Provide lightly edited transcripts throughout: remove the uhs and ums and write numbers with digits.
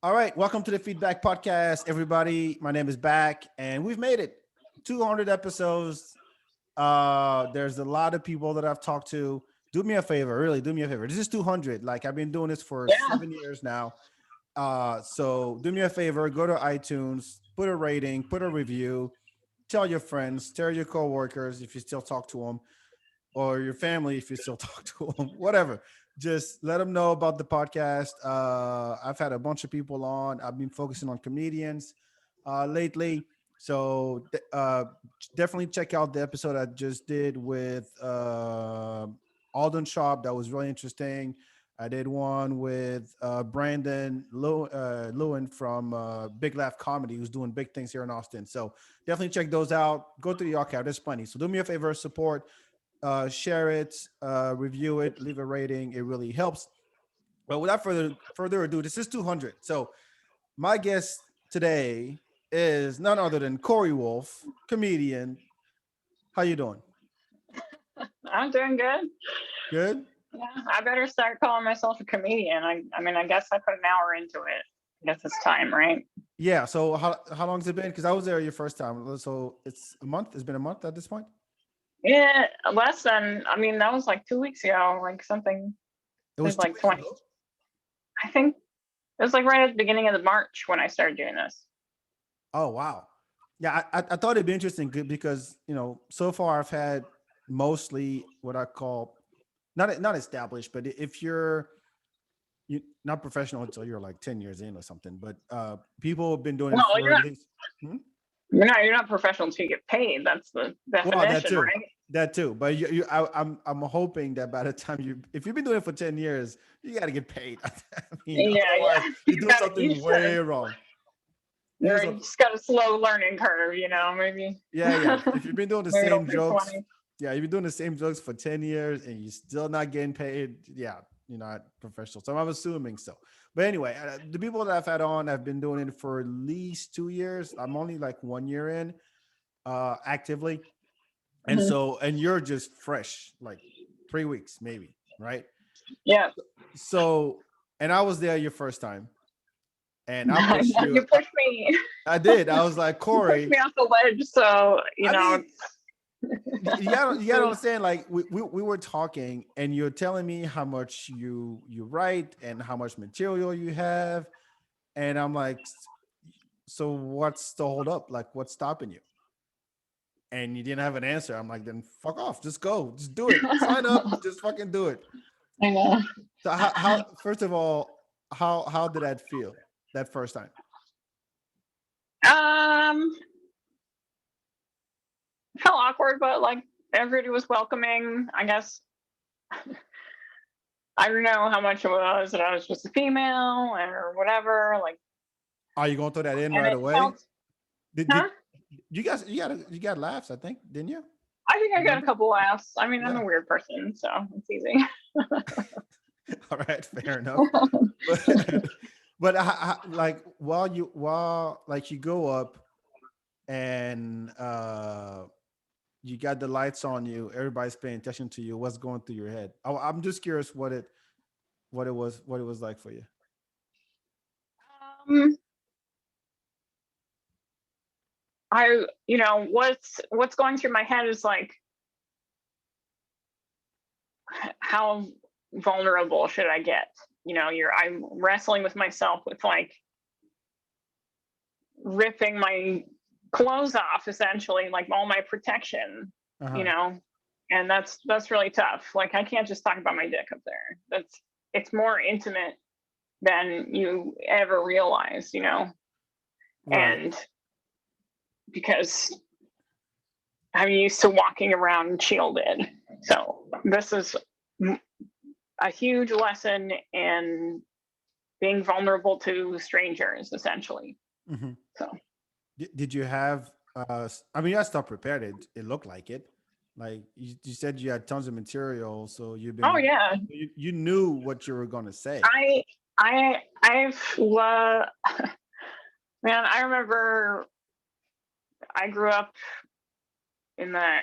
All right, welcome to the FeedBak podcast, everybody. My name is Back, and we've made it 200 episodes. There's a lot of people that I've talked to. Do me a favor, really, do me a favor. This is 200. Like I've been doing this for Yeah. 7 years now. So do me a favor, go to iTunes, put a rating, put a review, tell your friends, tell your coworkers if you still talk to them, or your family if you still talk to them, whatever. Just let them know about the podcast. I've had a bunch of people on. I've been focusing on comedians lately. So definitely check out the episode I just did with Alden Sharp. That was really interesting. I did one with Lewin from Big Laugh Comedy, who's doing big things here in Austin. So definitely check those out. Go to the archive. There's plenty. So do me a favor, support, share it, review it, leave a rating. It really helps. But without further ado, this is 200. So my guest today is none other than Cori Wolfe, comedian. How you doing? I'm doing good. Good. Yeah, I better start calling myself a comedian. I mean, I guess I put an hour into it. I guess it's time, right? Yeah. So how long has it been? Because I was there your first time. So it's a month. It's been a month at this point. Yeah, less than. I mean, that was like 2 weeks ago. Like something. It was Like 2 weeks 20. ago? I think it was like right at the beginning of the March when I started doing this. Oh wow. Yeah, I thought it'd be interesting because so far I've had mostly what I call not established, but if you not professional until you're like 10 years in or something, but people have been doing it Well, for at least. you're not professional until you get paid. That's the Well, that definition, too. right? That too. But I'm hoping that by the time if you've been doing it for 10 years, you got to get paid. I mean, Yeah, otherwise yeah. you're doing You something way wrong. you just got a slow learning curve, maybe. Yeah. If you've been doing the Maybe same don't be jokes, 20. yeah, if you're doing the same jokes for 10 years and you're still not getting paid, yeah, you're not professional. So I'm assuming so. But anyway, the people that I've had on have been doing it for at least 2 years. I'm only like 1 year in actively. And Mhm. and you're just fresh, like 3 weeks, maybe, right? Yeah. So, and I was there your first time, and I pushed you. You pushed me. I did. I was like, You pushed Cori. me off the ledge, so I mean, you gotta understand. Like we were talking, and you're telling me how much you write and how much material you have, and I'm like, so what's the hold up? Like, what's stopping you? And you didn't have an answer. I'm like, then fuck off. Just go. Just do it. Sign up. Just fucking do it. I know. So how first of all, how did that feel that first time? Felt awkward, but like everybody was welcoming. I guess I don't know how much it was that I was just a female or whatever. Like, Are you gonna throw that in and right it away? felt, Did huh? you got laughs? I think didn't you? I think I got a Remember? couple laughs. I mean, I'm Yeah. a weird person, so it's easy. All right, fair enough. But like while like you go up and you got the lights on you, everybody's paying attention to you. What's going through your head? I'm just curious what it was like for you. um, what's going through my head is like, how vulnerable should I get? I'm wrestling with myself with like ripping my clothes off, essentially, like all my protection, you Uh-huh. know, and that's really tough. Like I can't just talk about my dick up there. It's more intimate than you ever realize. Right. And because I'm used to walking around shielded, so this is a huge lesson in being vulnerable to strangers, essentially. Hmm. So Did you have I mean you had stuff prepared. It looked like it. Like you said you had tons of material, so oh yeah, you knew what you were gonna say. I I've man, I remember I grew up in the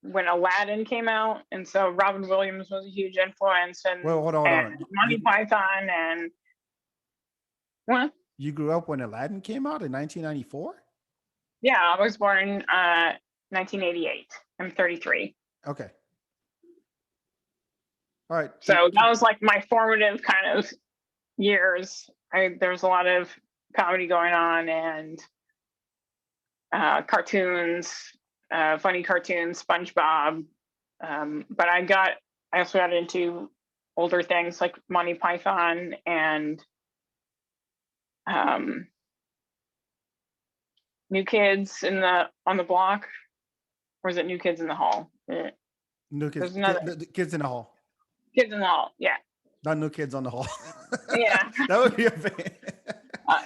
when Aladdin came out, and so Robin Williams was a huge influence, Well, and hold on, hold and on. Monty Python, and what? You grew up when Aladdin came out in 1994? Yeah, I was born 1988. I'm 33. Okay. All right. So that was like my formative kind of years. There's a lot of comedy going on and cartoons, funny cartoons, SpongeBob. But I also got into older things like Monty Python and um, New Kids on the Block, or is it New Kids in the Hall? New kids, There's another the kids in the hall, Kids in the Hall. Yeah, not new kids on the hall. yeah. That would be a thing.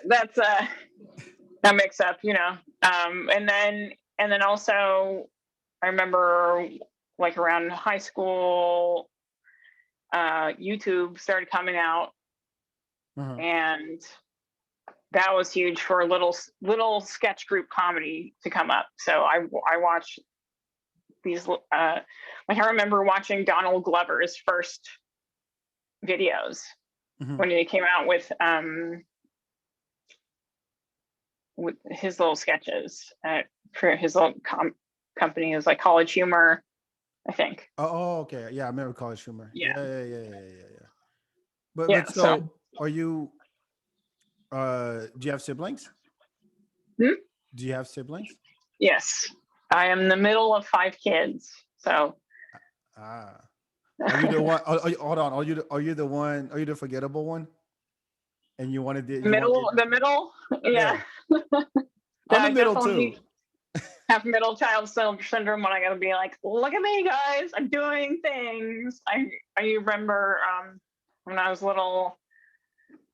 That's that mix up, and then also I remember like around high school, YouTube started coming out, Uh-huh. and that was huge for little sketch group comedy to come up. So I watched these like I remember watching Donald Glover's first videos Mhm. when he came out with his little sketches for his little company. It was like College Humor, I think. Okay. Yeah, I remember College Humor. Yeah, Yeah, yeah, yeah, yeah, yeah, yeah. But yeah. So so are you? Do you have siblings? hmm? Do you have siblings? Yes, I am the middle of 5 kids. So Ah, are you the one? Hold on. Are you the one? Are you the forgettable one? And you wanted the you wanted the middle, yeah. yeah. Yeah, I'm the I middle too. definitely have middle child syndrome when I gotta be like, look at me, guys, I'm doing things. I remember when I was little,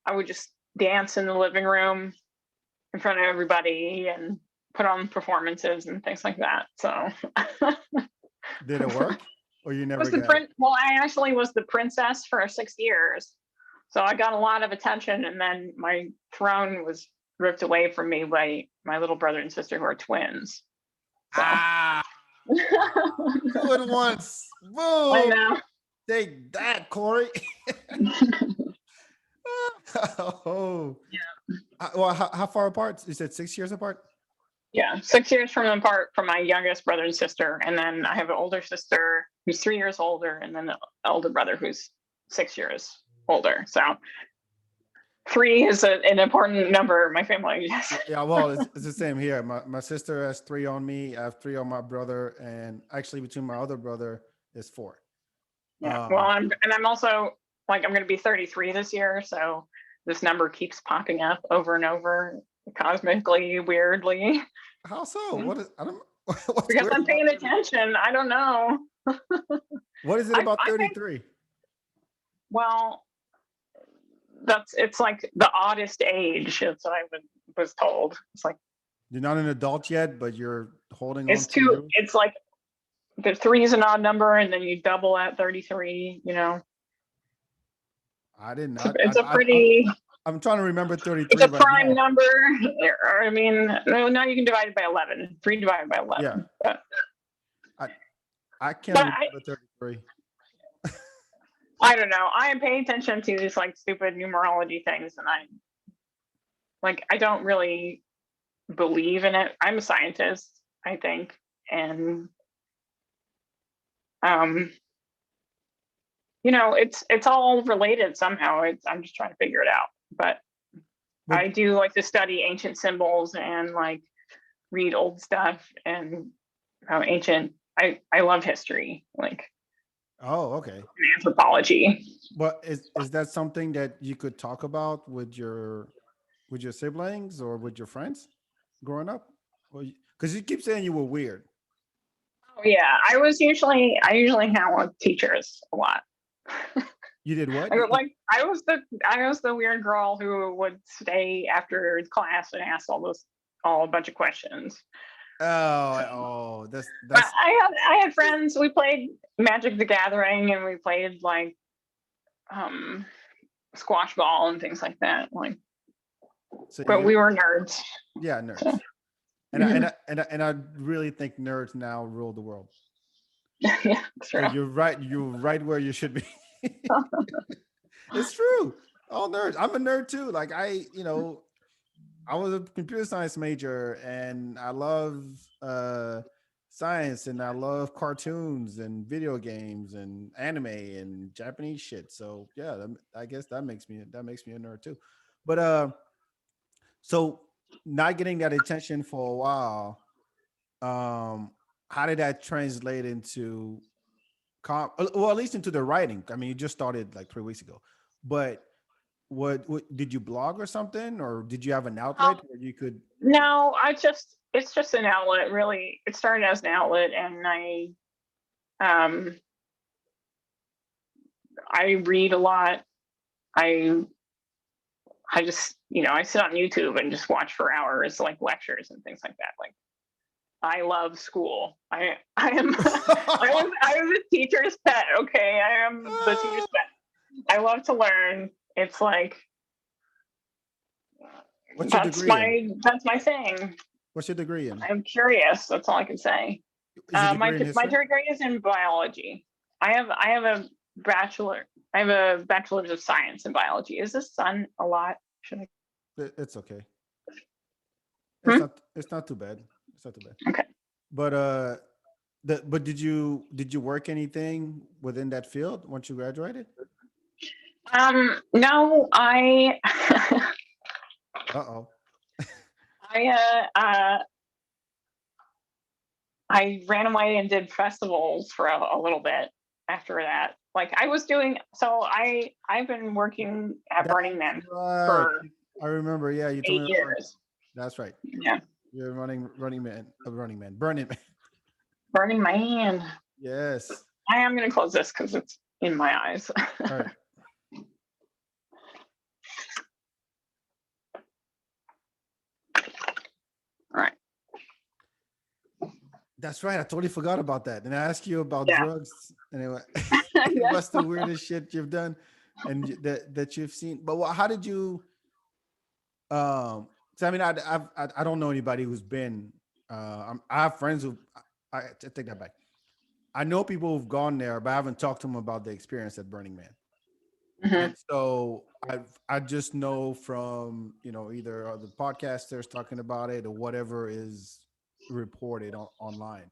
I would just dance in the living room in front of everybody and put on performances and things like that. So Did it work? Or you never was the got it? print well, I actually was the princess for 6 years. So I got a lot of attention, and then my throne was ripped away from me by my little brother and sister who are twins. So Ah, good once. I Boom. know. Take that, Corey. Oh. Well, how far apart? You said 6 years apart? Yeah, 6 years from apart from my youngest brother and sister, and then I have an older sister who's 3 years older, and then an older brother who's 6 years older. So three is an important number in my family. Yes. Yeah, well, it's the same here. My sister has three on me. I have three on my brother, and actually between my other brother is four. Yeah. Well, Um, I'm also like I'm going to be 33 this year, so this number keeps popping up over and over, cosmically, weirdly, how so? What is I don't what's because weird I'm about paying 30? attention. I don't know. What is it about I think 33? well, it's like the oddest age. That's what I was told. It's like You're not an adult yet, but you're holding on it's to too. you. It's like the three is an odd number, and then you double at 33. I did It's a, not. it's a pretty. I'm trying to remember It's 33 a right prime now. number. I mean, no, now you can divide it by 11. Three divided by Yeah, 11. I I can't But remember 33. I don't know. I am paying attention to these like stupid numerology things, and I don't really believe in it. I'm a scientist, I think, and um, it's all related somehow. I'm just trying to figure it out. But But I do like to study ancient symbols and like read old stuff and ancient. I love history, like oh, okay. anthropology. But is that something that you could talk about with your siblings or with your friends growing up? Because you keep saying you were weird. Oh yeah, I usually hang out with teachers a lot. You did what? I was the weird girl who would stay after class and ask all a bunch of questions. So, but That's I had friends. We played Magic the Gathering, and we played like um squash ball and things like that. Like, so but you we were nerds. yeah, So nerds. And I really think nerds now rule the world. yeah, So true. you're right where you should be. It's true. All nerds. I'm a nerd too. Like I, I was a computer science major, and I love uh, science, and I love cartoons and video games and anime and Japanese shit. So yeah, I guess that makes me a nerd too. But so not getting that attention for a while, um, how did that translate into well, at least into the writing? I mean, you just started like 3 weeks ago, but what did you blog or something, or did you have an outlet Um, where you could? no, it's just an outlet. Really, it started as an outlet, and um I read a lot. I I just I sit on YouTube and just watch for hours, like lectures and things like that. Like I love school. I am I was a teacher's pet. Okay, I am the teacher's pet. I love to learn. It's like What's your degree in? that's my thing. What's your degree in? I'm curious. That's all I can say. Is your My degree in my history? degree is in biology. I have a bachelor. I have a bachelor's of science in biology. Is this sun a lot? Should I? It's okay. It's Hmm? not. It's not too bad. It's not too bad. Okay. But but did you work anything within that field once you graduated? No, I Uh oh. I I ran away and did festivals for a little bit after that. Like I was doing, so I've been working at That's Burning Man right. for I remember. Yeah, you told eight me about. years. That's right. Yeah, You're running man, Burning Man. Burning Man. Yes. I am going to close this because it's in my eyes. All right. All right. That's right. I totally forgot about that. And I asked you about Yeah. drugs. Anyway, Yeah. what's the weirdest shit you've done and that you've seen? But how did you? So I mean, I don't know anybody who's been. I have friends who. I take that back. I know people who've gone there, but I haven't talked to them about the experience at Burning Man. Hmm. And so I just know from either the podcasters talking about it or whatever is reported online,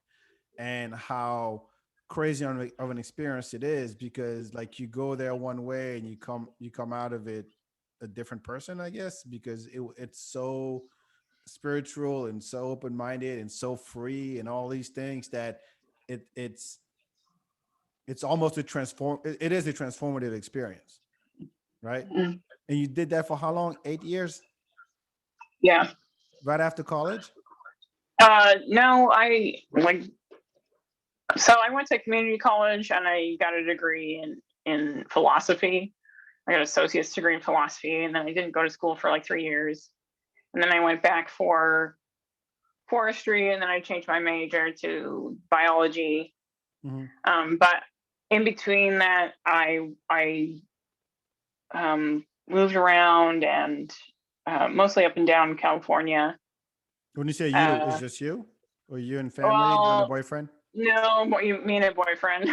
and how crazy of an experience it is, because like you go there one way and you come out of it a different person, I guess, because it's so spiritual and so open-minded and so free and all these things that it's almost it is a transformative experience, right? Hmm. And you did that for how long? 8 years? Yeah. Right after college? No, so I went to community college and I got a degree in philosophy. I got an associate's degree in philosophy, and then I didn't go to school for like 3 years. And then I went back for forestry, and then I changed my major to biology. Hmm. But in between that, I moved around and mostly up and down California. When you say you, it's Uh, just you, or you and family, you and a well, boyfriend? no, you mean a boyfriend?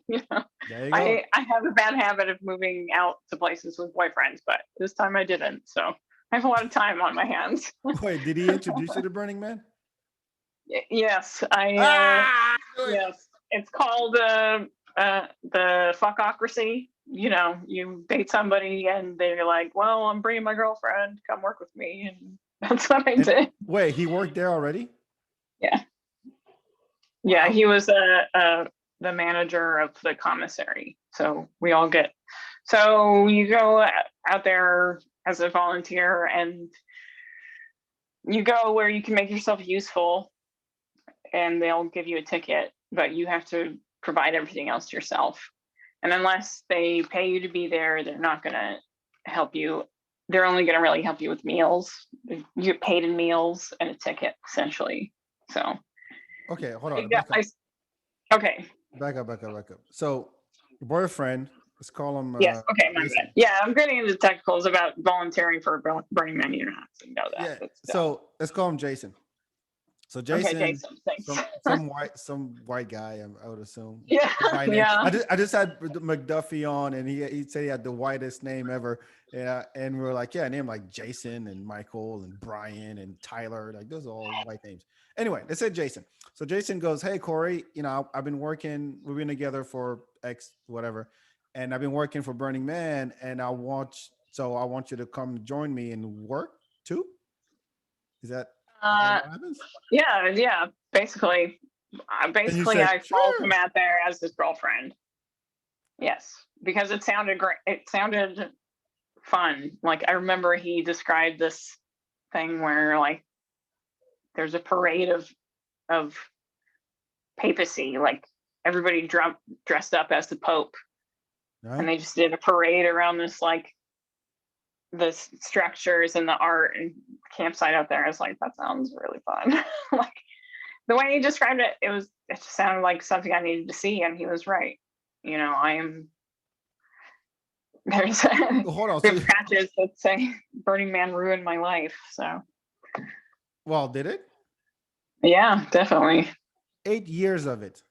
you know, There you go. I have a bad habit of moving out to places with boyfriends, but this time I didn't. So I have a lot of time on my hands. Wait, did he introduce you to Burning Man? Yes, Ah, I knew it. yes, it's called the fuckocracy. You date somebody and they're like, "Well, I'm bringing my girlfriend. Come work with me," and that's what I And did. wait, he worked there already? Yeah, yeah. Wow. He was the manager of the commissary. So we all get. So you go out there as a volunteer, and you go where you can make yourself useful, and they'll give you a ticket, but you have to provide everything else yourself. And unless they pay you to be there, they're not going to help you. They're only going to really help you with meals. You get paid in meals and a ticket, essentially. So, Okay, hold I on. got, Back up. okay. Back up. So, your boyfriend, let's call him Yes. Okay. My bad. Jason. Yeah. I'm getting into technicals about volunteering for Burning Man. You don't have to know that. Yeah. But still. So let's call him Jason. So Okay, Jason, Jason. Thanks. some white guy, I would assume. Yeah, Guy name. yeah. I just had McDuffie on, and he said he had the whitest name ever. Yeah, and we are like, yeah, name like Jason and Michael and Brian and Tyler, like those are all white names. Anyway, they said Jason. So Jason goes, hey Corey, I've been working. We've been together for X whatever, and I've been working for Burning Man, and I want you to come join me and work too. Is that Uh, what happens? yeah, yeah. Basically, And you basically, said, I followed him sure. out there as his girlfriend. Yes, because it sounded great. It sounded fun. Like I remember he described this thing where like there's a parade of papacy, like everybody dressed up as the Pope, and Right? they just did a parade around this like the structures and the art and campsite out there. I was like, that sounds really fun. Like the way he described it, it just sounded like something I needed to see, and he was right. I am there's Hold on. So, there's patches that say Burning Man ruined my life. So well, did it? yeah, definitely. 8 years of it.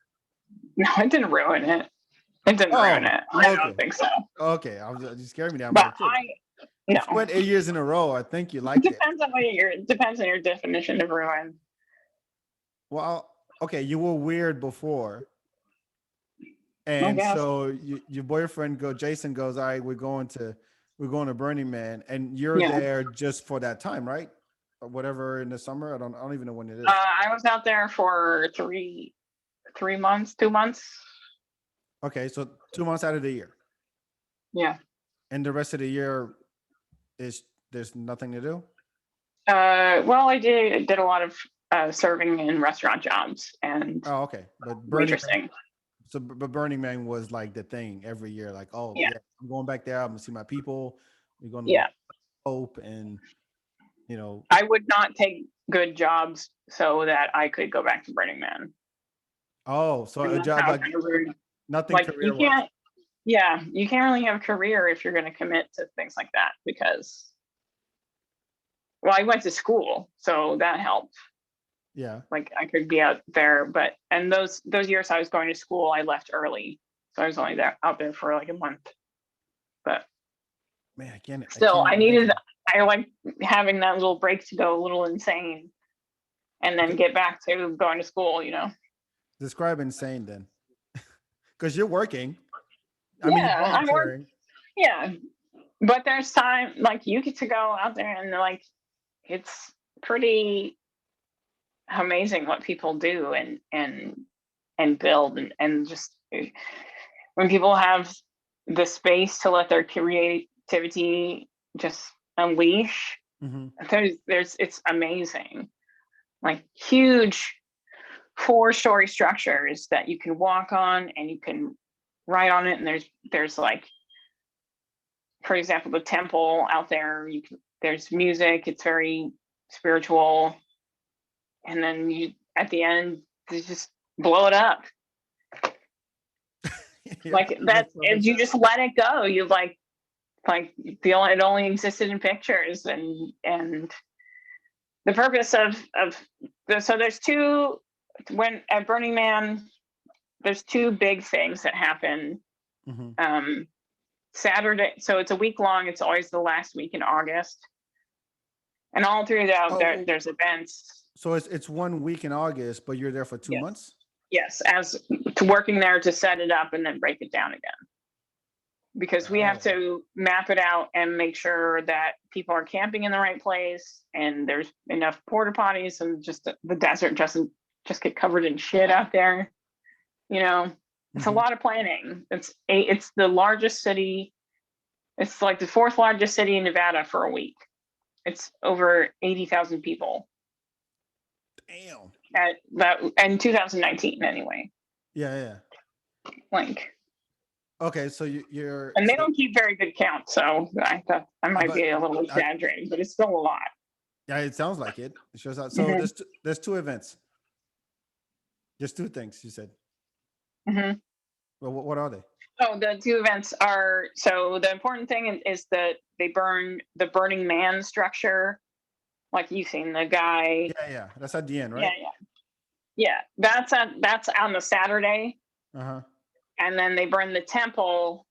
No, it didn't ruin it. It didn't ruin Oh, it. I don't okay. think so. Okay. You scared me. I'm But like, shit. no. If you went 8 years in a row, I think you It liked it. depends on depends on your definition of ruin. Well, okay. You were weird before. I And guess. so your boyfriend Jason goes, all right, we're going to Burning Man. And you're Yeah. there just for that time, right? Or whatever in the summer. I don't even know when it is. I was out there for 3 months, 2 months. Okay. So 2 months out of the year. Yeah. And the rest of the year is there's nothing to do. Well, I did a lot of serving in restaurant jobs and Oh, okay. But waitressing. Burning Man was like the thing every year. Like, oh Yeah. yeah, I'm going back there. I'm gonna see my people. We're going to Yeah. hope and you know. I would not take good jobs so that I could go back to Burning Man. Oh, so And a that's job how like kind of rude. nothing Like you career wise. can't. Yeah, you can't really have a career if you're going to commit to things like that because, well, I went to school, so that helped. Yeah, Like I could be out there, but and those years I was going to school, I left early, so I was only out there for like a month. But man, I still, can't imagine. I like having that little break to go a little insane, and then Okay, get back to going to school. describe insane then, because you're working. I mean, you're Yeah, I work. volunteering. Yeah, but there's time like you get to go out there and like it's pretty amazing what people do and build and just when people have the space to let their creativity just unleash. Hmm. There's it's amazing, like huge 4-story structures that you can walk on and you can ride on it, and there's like, for example, the temple out there. There's music. It's very spiritual, and then you at the end they just blow it up Yeah, like that that. makes perfect If you sense. just let it go, you like it only existed in pictures, and the purpose so there's two when at Burning Man. There's two big things that happen. Hmm. Um, Saturday, so it's a week long. It's always the last week in August, and all throughout Oh, there's events. so it's 1 week in August, but you're there for two Yes, months. yes, as to working there to set it up and then break it down again, because we have Oh, to map it out and make sure that people are camping in the right place and there's enough porta potties and just the desert doesn't just get covered in shit out there. It's a hmm. lot of planning. It's the largest city. It's like the fourth largest city in Nevada for a week. It's over 80,000 people Damn. at that in 2019 anyway. Yeah, yeah. Like, Okay, so you're and they so don't keep very good count, so I thought I might but be a little I, exaggerating, but it's still a lot. yeah, it sounds like it. It shows out. So Hmm. there's two events. There's two things you said. Hmm. Well, what are they? Oh, the two events are, so the important thing is that they burn the Burning Man structure like you've seen the guy. Yeah. That's at the end, Yeah, right? yeah. That's on the Saturday, Uh huh. and then they burn the temple,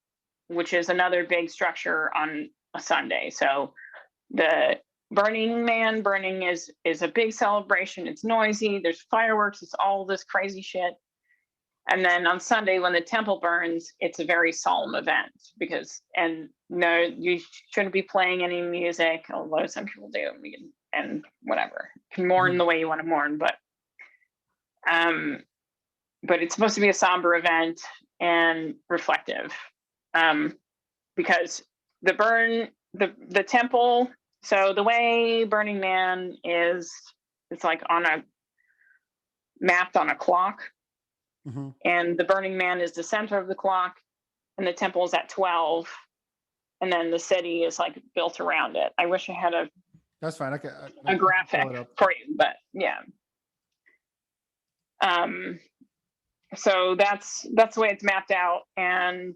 which is another big structure, on a Sunday. So the Burning Man burning is a big celebration. It's noisy. There's fireworks. It's all this crazy shit. And then on Sunday, when the temple burns, it's a very solemn event because, and no, you shouldn't be playing any music, although some people do, and whatever. You can mourn the way you want to mourn, um, but it's supposed to be a somber event and reflective, because the temple. So the way Burning Man is, it's like on a mapped on a clock, Mm-hmm. and the Burning Man is the center of the clock, and the temple is at 12, and then the city is like built around it. I wish I had That's fine. a I can graphic pull it up. for you, but yeah. So that's the way it's mapped out, and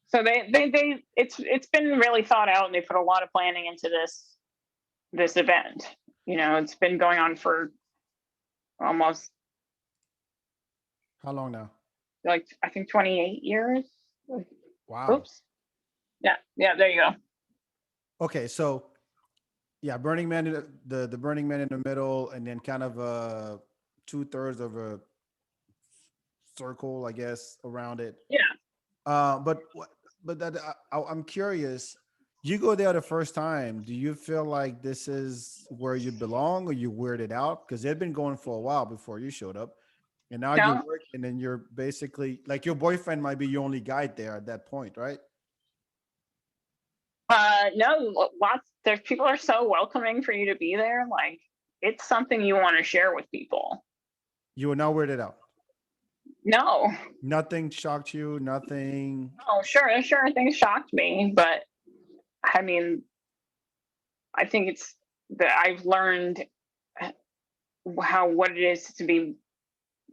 so they it's been really thought out, and they put a lot of planning into this event. It's been going on for almost, How long now? like, I think 28 years. Wow. Oops. Yeah, there you go. Okay, so yeah, Burning Man, the Burning Man in the middle, and then kind of 2/3 of a circle, I guess, around it. Yeah. But that I'm curious. You go there the first time. Do you feel like this is where you belong, or you weirded out? Because they'd been going for a while before you showed up, and now you're No. working, and you're basically like your boyfriend might be your only guide there at that point, right? No. Lots. There's people are so welcoming for you to be there. Like, it's something you want to share with people. You were now weirded out. No. Nothing shocked you. Nothing. Oh, sure. Things shocked me, but I mean, I think it's that I've learned what it is to be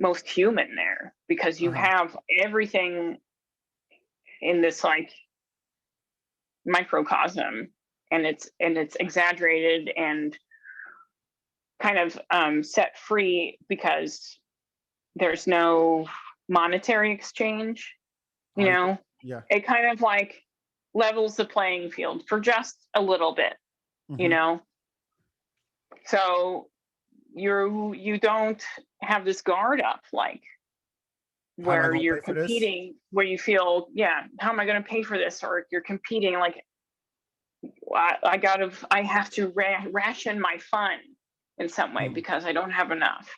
most human there, because Uh you huh. have everything in this, like, microcosm, and it's exaggerated and kind of set free, because there's no monetary exchange. you Yeah. know Yeah. it kind of like levels the playing field for just a little bit, you Mm-hmm. know so you don't have this guard up, like, How am I where going to you're pay for this? competing, where you feel, yeah, how am I going to pay for this, or you're competing, like, I have to ration my fun in some way Mhm. because I don't have enough.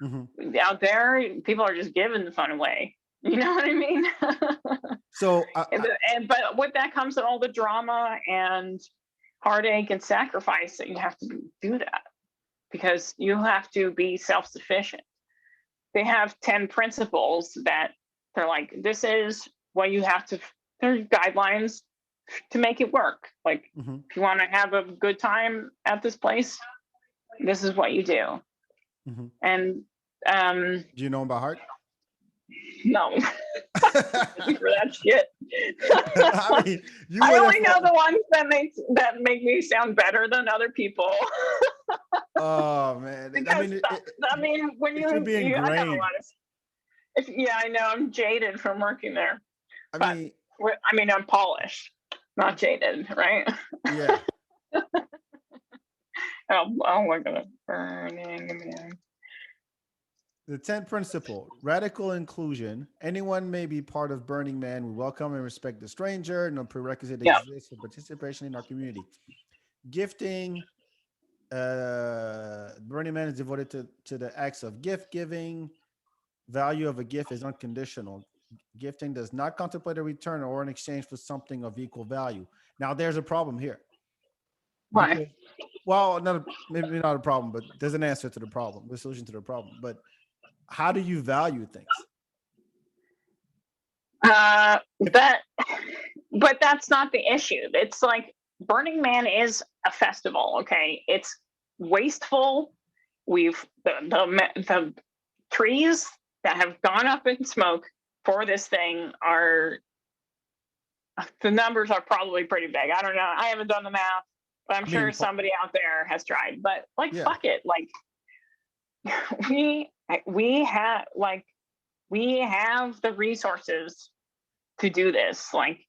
Mhm. Out there, people are just giving the fun away. You know what I mean? So But with that comes all the drama and heartache and sacrifice that you have to do that, because you have to be self-sufficient. They have 10 principles that they're like, this is what you have to, there's guidelines to make it work. Like, mhm, if you want to have a good time at this place, this is what you do. mhm. And um Do you know him by heart? no, for that shit. I mean, you I were there only for. know the ones that make me sound better than other people. Oh man, I Because mean, when it should be I have a ingrained. lot of, yeah, I know, I'm jaded from working there, I but mean, I'm polished, not jaded, right? yeah. Oh, look at it. Burning Man. The 10th principle, radical inclusion. Anyone may be part of Burning Man. We welcome and respect the stranger. No prerequisite Yeah. exists for participation in our community. Gifting. Burning Man is devoted to the acts of gift giving. Value of a gift is unconditional. Gifting does not contemplate a return or an exchange for something of equal value. Now, there's a problem here Why? because, well, maybe not a problem, but there's an answer to the problem, the solution to the problem. But how do you value things? If That, but that's not the issue. It's like, Burning Man is a festival. Okay, it's wasteful. We've the trees that have gone up in smoke for this thing are the numbers are probably pretty big. I don't know. I haven't done the math, but I'm I sure mean, somebody out there has tried. But like, yeah. fuck it. Like, we we have like we have the resources to do this. Like,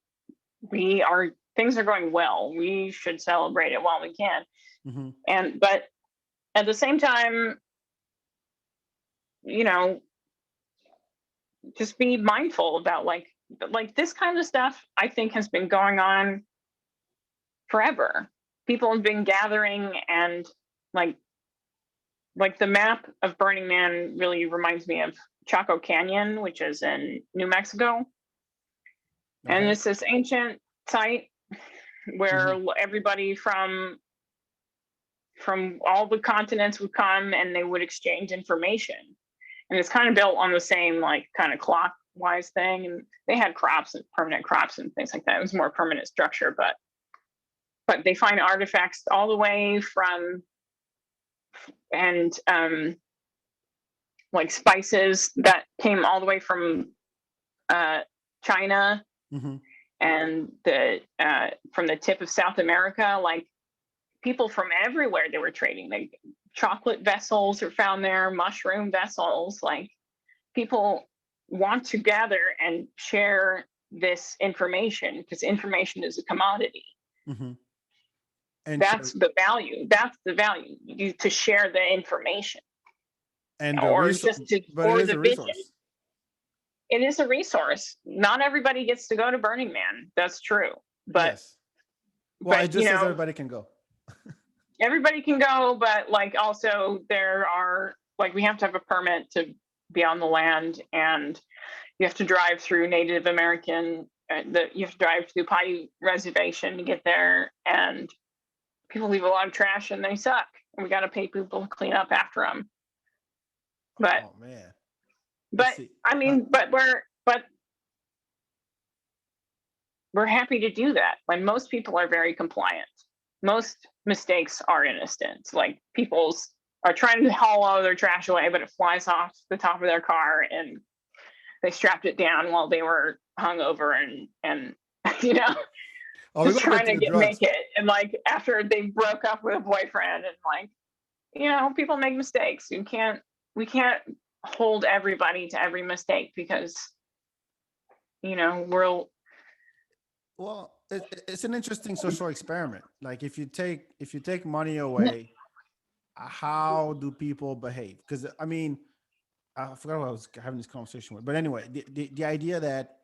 we are things are going well. We should celebrate it while we can. Mm-hmm. And but at the same time, you know, just be mindful about like this kind of stuff. I think has been going on forever. People have been gathering and like the map of Burning Man really reminds me of Chaco Canyon, which is in New Mexico. And Okay. it's this ancient site where Mm-hmm. everybody from all the continents would come and they would exchange information. And it's kind of built on the same like kind of clockwise thing. And they had crops and permanent crops and things like that. It was more permanent structure, but they find artifacts all the way from and like spices that came all the way from China Mm-hmm. and the from the tip of South America. Like people from everywhere they were trading. Like chocolate vessels are found there, mushroom vessels. Like people want to gather and share this information because information is a commodity. Mm-hmm. And so, That's the value. That's the value to share the information and the or resource, just to but it or is the a vision. resource. It is a resource. Not everybody gets to go to Burning Man. That's true. But Yes. Well, it you just says know, everybody can go. everybody can go, but like also there are like we have to have a permit to be on the land, and you have to drive through Native American. You have to drive through Paiute Reservation to get there, and people leave a lot of trash and they suck. And we got to pay people to clean up after them. But Oh man. Let's but see. I mean, but we're happy to do that. Like most people are very compliant. Most mistakes are innocent. Like people's are trying to haul all their trash away, but it flies off the top of their car and they strapped it down while they were hungover and you know Oh, we're just gonna get trying to to the make drugs. it. And like after they broke up with a boyfriend and like people make mistakes. We can't hold everybody to every mistake because we're Well, it's an interesting social experiment. Like if you take money away, how do people behave? Because I mean, I forgot who I was having this conversation with. But anyway, the idea that,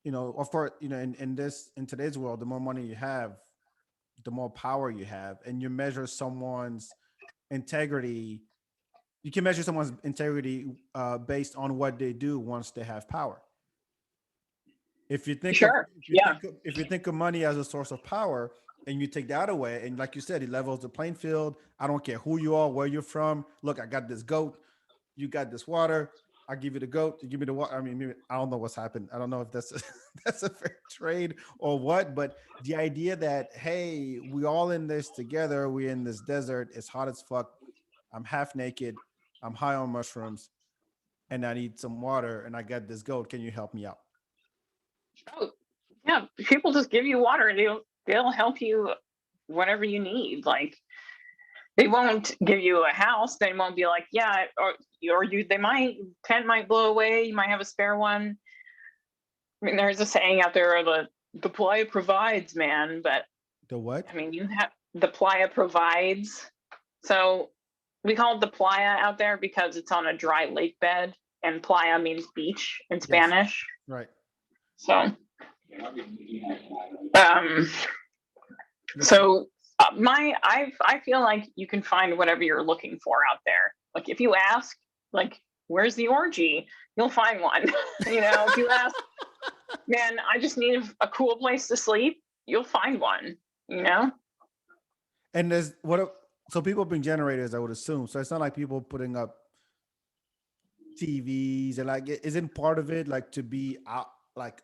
of course, in today's world, the more money you have, the more power you have, and you measure someone's integrity. You can measure someone's integrity based on what they do once they have power. If you think of sure. Yeah. if you think of money as a source of power, and you take that away, and like you said, it levels the playing field. I don't care who you are, where you're from. Look, I got this goat. You got this water. I give you the goat. You give me the water. I mean, maybe, I don't know what's happened. I don't know if that's that's a fair trade or what. But the idea that, hey, we all in this together. We in this desert. It's hot as fuck. I'm half naked. I'm high on mushrooms, and I need some water. And I got this goat. Can you help me out? Oh, yeah. People just give you water and they'll help you whatever you need. Like they won't give you a house. They won't be like, yeah, or you. They might tent might blow away. You might have a spare one. I mean, there's a saying out there, the playa provides, man. But The what? I mean, you have the playa provides. So we call it the playa out there because it's on a dry lake bed, and playa means beach in Yes. Spanish. Right. So, um, Let's see. so I feel like you can find whatever you're looking for out there. Like if you ask, like, where's the orgy? You'll find one. If you ask, man, I just need a cool place to sleep. You'll find one. You know? And there's what? So people bring generators, I would assume. So it's not like people putting up TVs and like, isn't part of it like to be out, like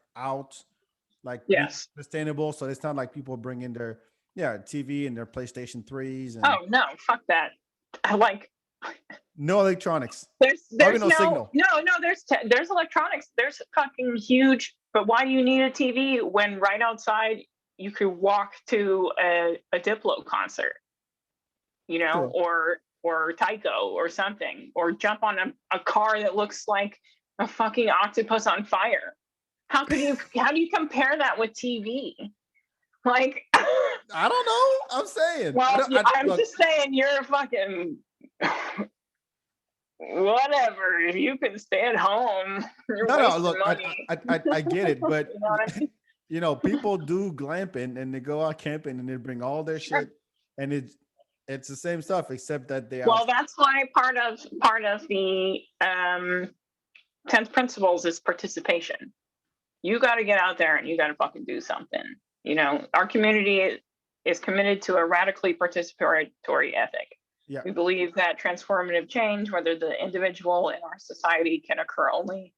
be Yes. sustainable. So it's not like people bring in their TV and their PlayStation 3s and Oh no, fuck that. I like no electronics, there's probably there's no no signal. no no there's electronics. There's fucking huge But why do you need a TV when right outside you could walk to a Diplo concert, True. or Tycho or something, or jump on a car that looks like a fucking octopus on fire? How do you compare that with TV? Like, I don't know. I'm saying. I well, don't. I, I'm look. just saying you're fucking whatever. If you can stay at home, you're No, no. wasting Look, money. I get it, but You know what I mean? people do glamping and they go out camping and they bring all their Sure. shit, and it's the same stuff except that they Well, out. that's why part of the 10th principles is participation. You got to get out there and you got to fucking do something. Our community is committed to a radically participatory ethic. Yeah. We believe that transformative change, whether the individual in our society, can occur only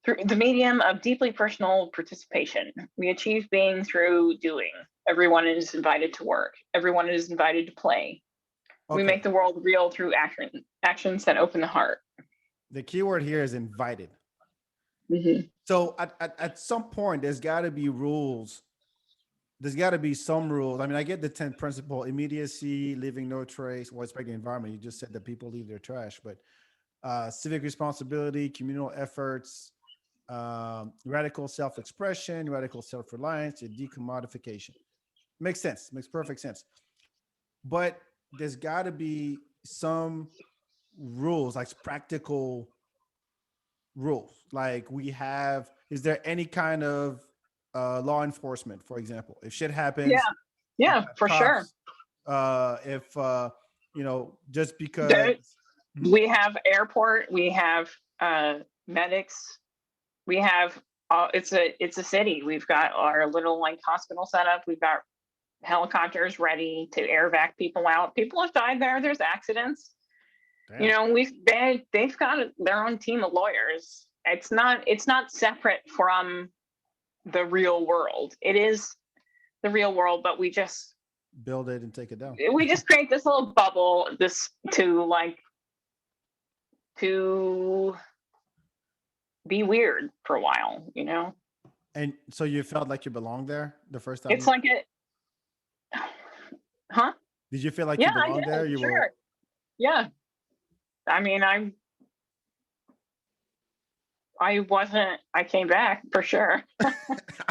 through the medium of deeply personal participation. We achieve being through doing. Everyone is invited to work. Everyone is invited to play. We Okay. make the world real through actions that open the heart. The key word here is invited. Mm-hmm. So at some point, there's got to be rules. There's got to be some rules. I mean, I get the 10th principle: immediacy, leaving no trace, well, respect the environment. You just said that people leave their trash, but civic responsibility, communal efforts, radical self-expression, radical self-reliance, and decommodification. Makes sense. Makes perfect sense. But there's got to be some rules, like practical rules. Like we have, is there any kind of law enforcement, for example? If shit Yeah, happens, you yeah, got for sure. cops. If just because. There, Mhm. we have airport. We have medics. We have. It's a city. We've got our little like hospital set up. We've got helicopters ready to air vac people out. People have died there. There's accidents. Damn. They've got their own team of lawyers. It's not separate from the real world. It is the real world, but Build it and take it down. we just create this little bubble this to be weird for a while. And so you felt like you belonged there the first time It's you. like it. Huh? Did you feel like you Yeah, I belonged there? did. You were. Sure. Yeah. I mean, I wasn't. I came back for sure. I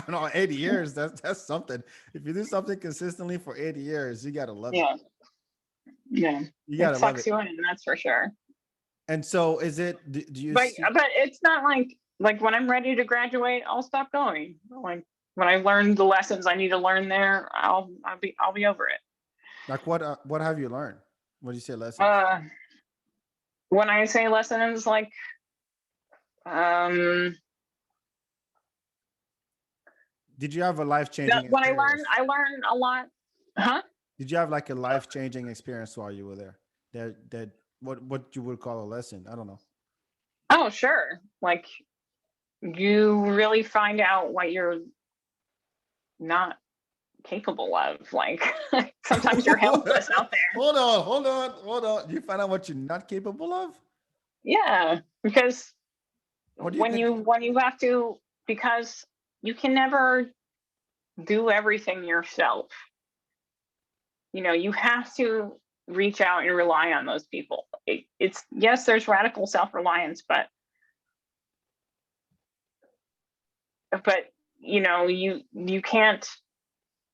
don't know, 80 years. That's something. If you do something consistently for 80 years, you gotta love it. Yeah. Yeah. You It gotta love sucks it. you in, that's for sure. And so, is it? Do you But see? but it's not like when I'm ready to graduate, I'll stop going. Like when I learned the lessons I need to learn there, I'll be over it. Like what have you learned? What do you say lessons? Uh, when I say lessons, like um, Did you have a life changing when experience? I learned a lot. Huh? Did you have like a life changing experience while you were there? That what you would call a lesson? I don't know. Oh, sure. Like you really find out what you're not capable of. Like sometimes you're helpless out there. Hold on. You find out what you're not capable of. Yeah, because What do you think? when you have to, because you can never do everything yourself. You have to reach out and rely on those people. It's yes, there's radical self-reliance, but you can't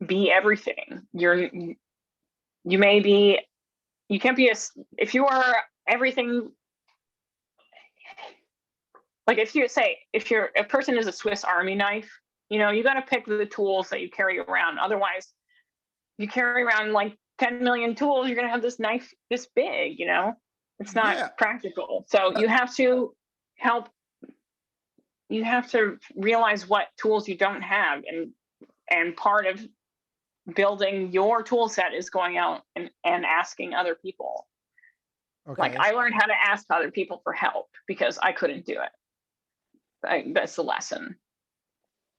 be everything. You may be you can't be if you are everything. Like if you're a person is a Swiss Army knife, you got to pick the tools that you carry around. Otherwise, you carry around like 10 million tools, you're going to have this knife this big. It's not Yeah. practical. So Uh, help you have to realize what tools you don't have, and part of building your tool set is going out and asking other people. Like okay. I learned how to ask other people for help because I couldn't do it. That's the lesson.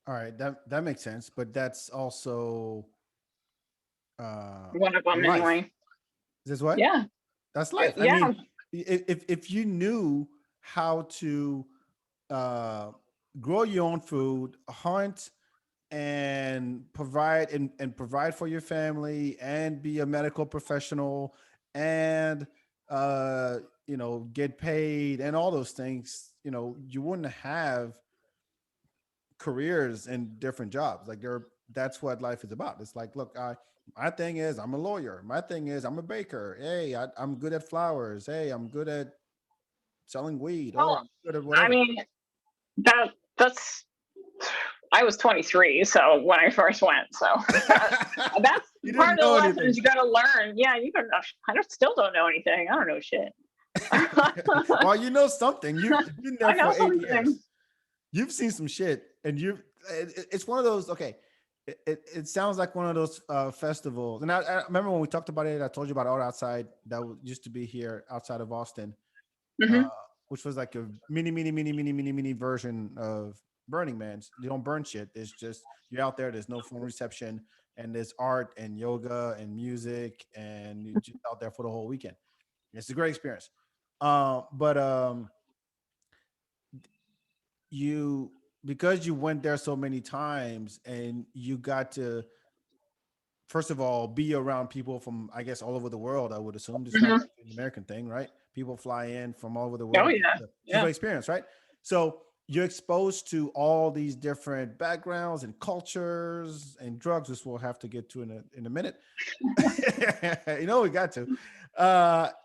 All right. That makes sense. But that's also One of them life. anyway. Is this what? Yeah. That's life. I Yeah. mean, if you knew how to uh grow your own food, hunt, and provide for your family, and be a medical professional, and uh get paid and all those things, you wouldn't have careers and different jobs. Like that's what life is about. It's like, look, my thing is I'm a lawyer. My thing is I'm a baker. Hey, I'm good at flowers. Hey, I'm good at selling weed. Oh, Well, I'm good at I whatever. mean, that's I was 23, so when I first went, so that's You part didn't of the know lessons anything. you got to learn. Yeah, you can. Still don't know anything. I don't know shit. Well, you know something. You've been there I know for eight some years. things. You've seen some shit, and it's one of those. Okay, it sounds like one of those festivals. And I remember when we talked about it. I told you about Art Outside that used to be here outside of Austin, uh, Hmm. which was like a mini version of Burning Man's. You don't burn shit. It's just you're out there. There's no phone reception, and there's art and yoga and music, and you're just out there for the whole weekend. It's a great experience. But you because you went there so many times and you got to first of all be around people from I guess all over the world. I would assume it's not Hmm. just an American thing, right? People fly in from all over the Oh world. yeah, It's a yeah. great experience, right? So you're exposed to all these different backgrounds and cultures and drugs, which we'll have to get to in a minute. We got to.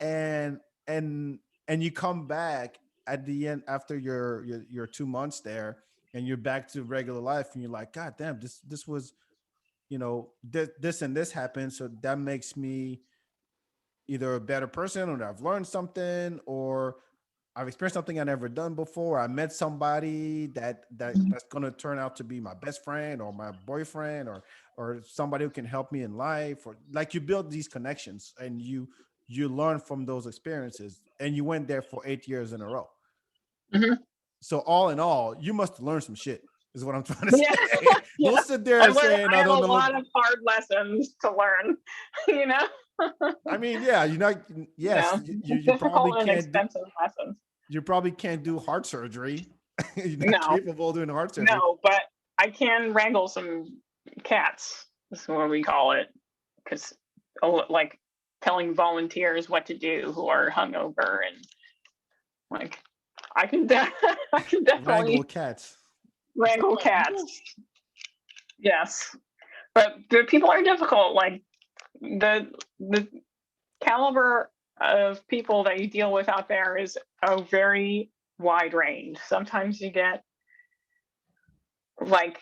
And and and you come back at the end after your 2 months there, and you're back to regular life, and you're like, God damn, this was this and this happened, so that makes me either a better person, or I've learned something, or I've experienced something I never done before. I met somebody that's gonna turn out to be my best friend or my boyfriend, or somebody who can help me in life, or like you build these connections and you learn from those experiences, and you went there for 8 years in a row. Hmm. So all in all, you must learn some shit. Is what I'm trying to Yeah, say. Don't yeah. sit there and saying I I have a don't know. lot of hard lessons to learn. You know, I mean, yeah, yes, yeah, you probably difficult and can't do expensive lessons. heart surgery. You're not No, capable of doing heart surgery. no, but I can wrangle some cats. That's what we call it, because like telling volunteers what to do who are hungover, and like I can Wrangle definitely cats. Is that wrangle by people? cats. Yes, but the people are difficult. Like the caliber of people that you deal with out there is a very wide range. Sometimes you get like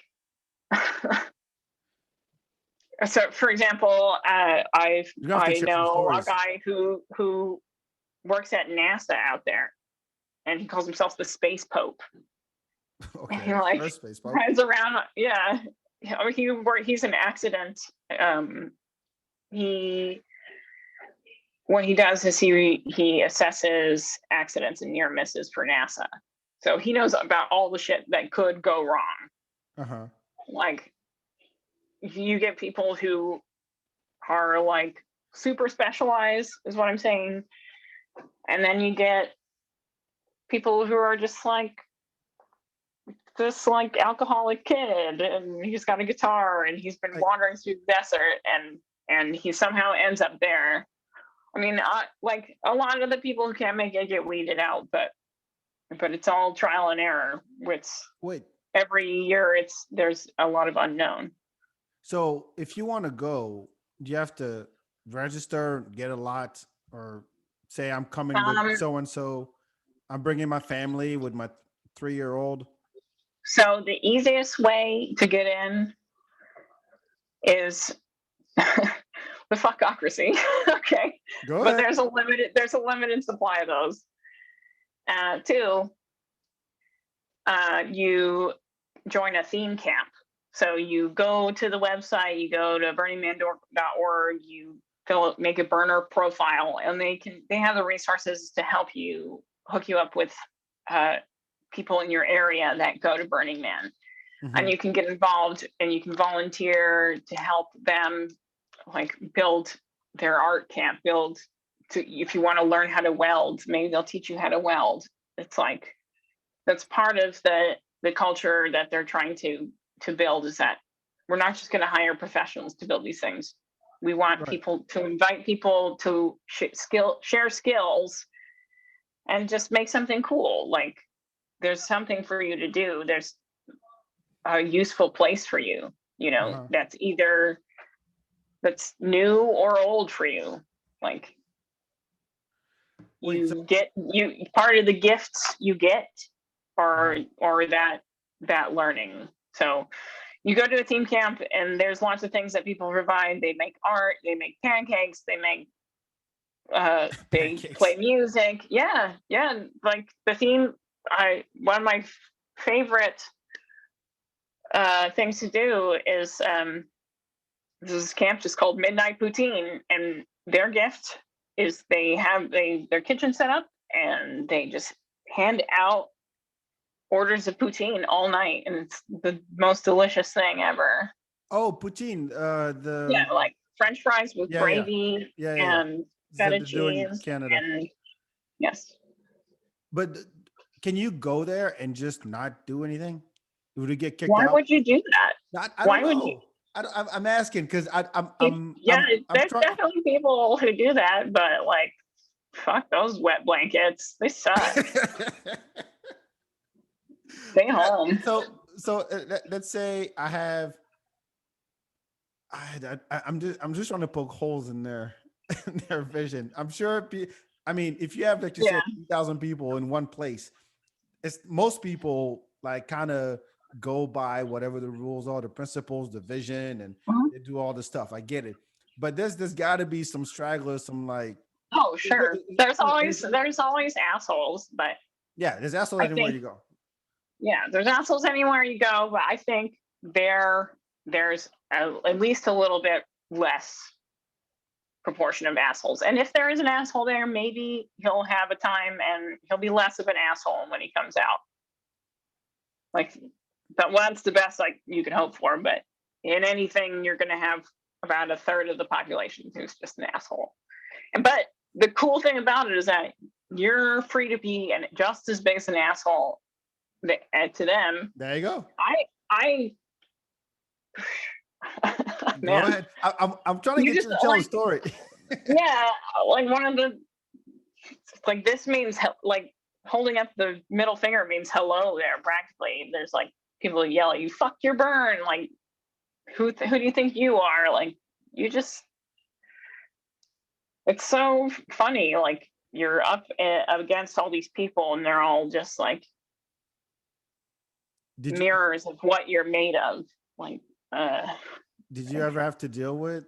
so for example, You're gonna have to I share some know a stories. guy who works at NASA out there, and he calls himself the space pope. And he Okay, like first space pope. rides around. Yeah, he's an accident. um he what he does is he assesses accidents and near misses for NASA. So he knows about all the shit that could go wrong. Uh huh. Like you get people who are like super specialized, is what I'm saying, and then you get people who are just like this like alcoholic kid, and he's got a guitar and he's been I, wandering through the desert, and he somehow ends up there. I mean, like a lot of the people who can't make it get weeded out, but it's all trial and error. Which wait. every year there's a lot of unknown. So if you want to go, do you have to register, get a lot, or say I'm coming with Um, so and so? I'm bringing my family with my 3-year-old. so the easiest way to get in is the fuckocracy. Okay, Go but ahead. there's a limited supply of those. Two, you join a theme camp. So you go to the website, you go to burningman.org, you make a burner profile, and they have the resources to help you hook you up with uh, people in your area that go to Burning Man, and Hmm. you can get involved and you can volunteer to help them like build their art camp, build to if you want to learn how to weld, maybe they'll teach you how to weld. It's like that's part of the the culture that they're trying to build is that we're not just going to hire professionals to build these things. We want Right. people to invite people to share skills and just make something cool. Like there's something for you to do. There's a useful place for you, Uh-huh. that's either that's new or old for you. Like Wait, so you part of the gifts you get or uh-huh. that learning. So you go to a theme camp and there's lots of things that people provide. They make art, they make pancakes, they play Pancakes. music. Yeah, like the theme. I One of my favorite things to do is this camp just called Midnight Poutine, and their gift is their kitchen set up and they just hand out orders of poutine all night, and it's the most delicious thing ever. Oh, poutine. Yeah, The like French fries with yeah, yeah, gravy yeah. and So feta they do in cheese, Canada. and yes. But can you go there and just not do anything? Would you get kicked Why out? would you do that? Not, I don't Why would you? know. I'm asking because Yeah, I'm there's trying. definitely people who do that, but like, fuck those wet blankets. They suck. Stay home. Let's say I have I'm just trying to poke holes in their in their vision. I'm sure. I mean, if you have like you Yeah. said, 3,000 people in one place, it's most people like kind of go by whatever the rules are, the principles, the vision, and Mhm. they do all the stuff. I get it, but there's got to be some stragglers, some like Oh, there's, go- sure. There's always there's- there's always assholes, but yeah, there's assholes I anywhere think, you go. yeah, there's assholes anywhere you go, but I think there's at least a little bit less proportion of assholes. And if there is an asshole there, maybe he'll have a time and he'll be less of an asshole when he comes out. Like, but well, that's the best like you can hope for. But in anything, you're going to have about a third of the population who's just an asshole. But the cool thing about it is that you're free to be just as big as an asshole to them. There you go. I Go man, ahead. I'm trying to you get just you to tell the like, story. yeah, like one of the, like this means like holding up the middle finger means hello there practically. There's like people yell at you, fuck your burn. Like who do you think you are? Like you just, it's so funny. Like you're up against all these people and they're all just like Did you mirrors of what you're made of. Like, uh, did you ever have to deal with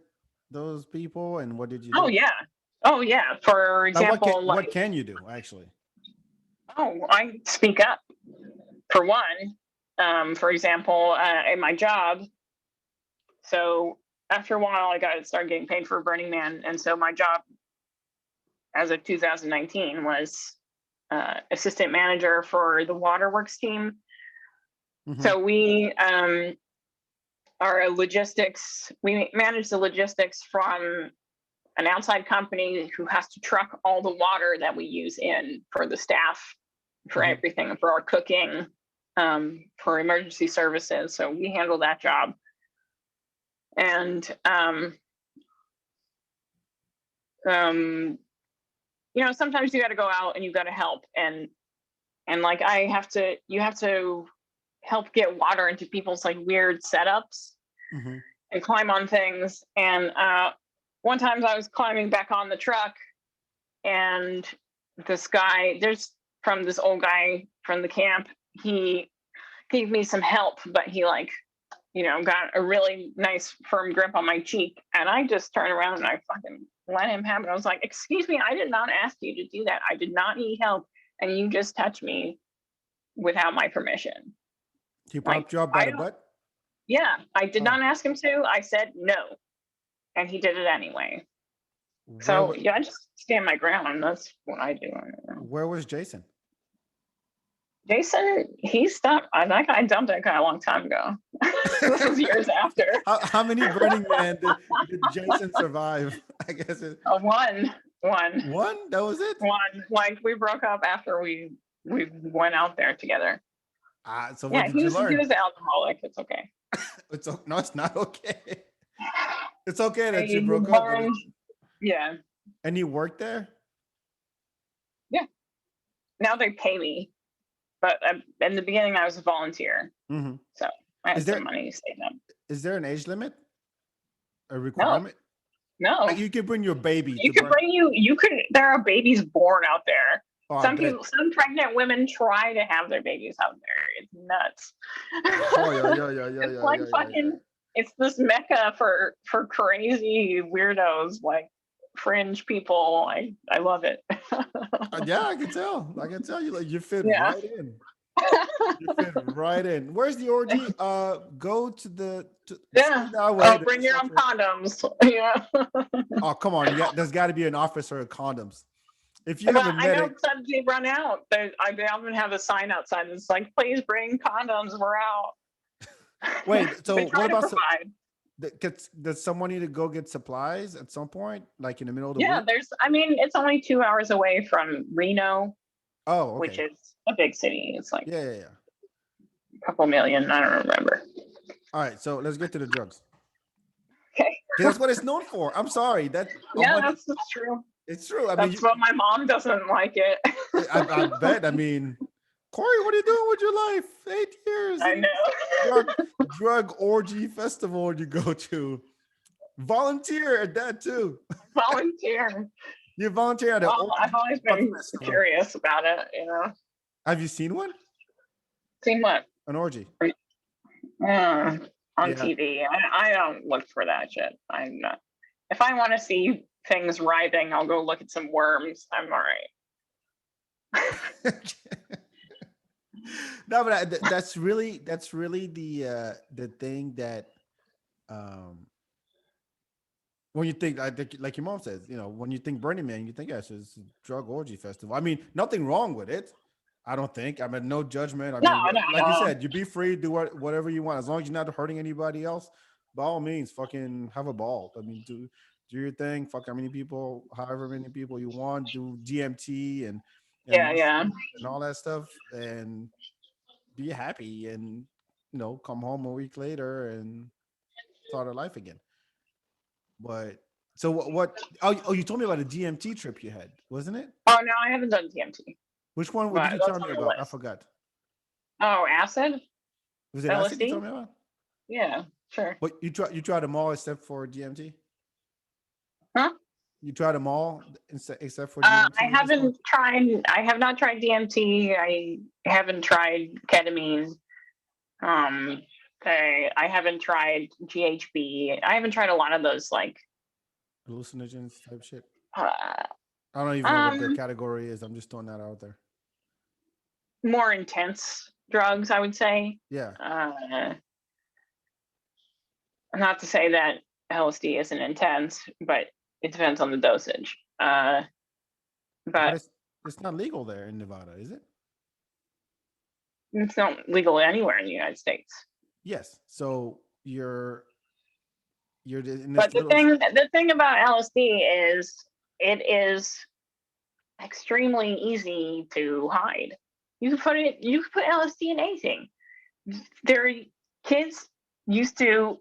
those people, and what did you oh do? yeah. Oh yeah. For Like example, what like, can you do actually? oh, I speak up for one. For example, in my job, so after a while, I got started getting paid for Burning Man, and so my job as of 2019 was assistant manager for the waterworks team. Hmm. So we are logistics. We manage the logistics from an outside company who has to truck all the water that we use in for the staff, for Hmm. everything, for our cooking, for emergency services. So we handle that job. And um, sometimes you got to go out and you got to help, and like you have to help get water into people's like weird setups Hmm. and climb on things. And one time I was climbing back on the truck, and this old guy from the camp, he gave me some help, but he like, got a really nice firm grip on my cheek. And I just turned around and I fucking let him have it. I was like, excuse me, I did not ask you to do that. I did not need help. And you just touched me without my permission. He Like, popped you up by I the don't, butt. yeah, I did Oh, not ask him to. I said no. And he did it anyway. where So wa- yeah, I just stand my ground. That's what I do. where was Jason? Jason, he stopped. I dumped that guy a long time ago. This was years after. How many Burning Man did Jason survive? I guess One, one, one. That was it. one. Like we broke up after we went out there together. So what Yeah, did you he learn? was an alcoholic. It's okay. No, it's not okay. It's okay that you I broke up with it. learned. Yeah, And you worked there? yeah. Now they pay me, but in the beginning I was a volunteer, Hmm. so I Is had some there money saved up. an age limit? A No, requirement? Like no. you can bring your baby You to could burn. bring you could. There are babies born out there. Oh, I Some bet. people, some pregnant women try to have their babies out there. It's nuts. Oh yeah, yeah, yeah, yeah, It's yeah, like yeah, yeah, fucking. It's this mecca for crazy weirdos like fringe people. I love it. Yeah, I can tell. I can tell you like you fit Yeah. right in. You fit right in. Where's the orgy? Go to the Yeah. stay that way. Oh, The bring your own reception. condoms. Yeah. Oh, come on. There's got to be an officer of condoms. If you have But a I know medic, some they run out. They often have a sign outside that's like, "Please bring condoms. We're out." wait. They So what try to about provide. does someone need to go get supplies at some point, like in the middle of the Yeah, week? there's. I mean, it's only 2 hours away from Reno, Oh, which okay. is a big city. It's like Yeah, yeah, yeah. a couple million. I don't remember. All right. So let's get to the drugs. Okay. 'Cause that's what it's known for. I'm sorry. Yeah, that's true. It's true. I mean, That's what my mom doesn't like it. I bet. I mean, Corey, what are you doing with your life? 8 years I in know. drug orgy festival you go to. Volunteer at that too. Volunteer. You volunteer at an Well, I've orgy always drug been festival. curious about it. You know, Have you seen one? seen what An orgy? on Yeah. TV. I don't look for that shit. I'm not. If I want to see things writhing, I'll go look at some worms. I'm all right. No, but that's really the thing that um when you think, I think, like your mom says, when you think Burning Man, you think, yes, it's a drug orgy festival. I mean, nothing wrong with it. I don't think. I mean, no judgment. I No, mean, no, like you no. said, you be free, do whatever you want, as long as you're not hurting anybody else. By all means, fucking have a ball. I mean, do your thing. Fuck how many people, however many people you want. Do DMT and Yeah, yeah. mushrooms and all that stuff, and be happy, and come home a week later and start a life again. But so what? Oh, you told me about a DMT trip you had, wasn't it? Oh no, I haven't done DMT, Which one? What did but you tell that's me on the about? I list. forgot. Oh, acid, Was it acid you told LSD. me about? Yeah, sure. But you tried them all except for DMT. Huh? You tried them all except for DMT I at this point. haven't tried. I have not tried DMT. I haven't tried ketamine. Um, I haven't tried GHB. I haven't tried a lot of those like Hallucinogens type shit. uh, I don't even know what the um category is. I'm just throwing that out there. more intense drugs. I would say. Yeah, Not to say that LSD isn't intense, but it depends on the dosage. but But it's not legal there in Nevada, is it? it's not legal anywhere in the United States. Yes. So you're in But this little. the thing about LSD is it is extremely easy to hide. You can put LSD in anything. There kids used to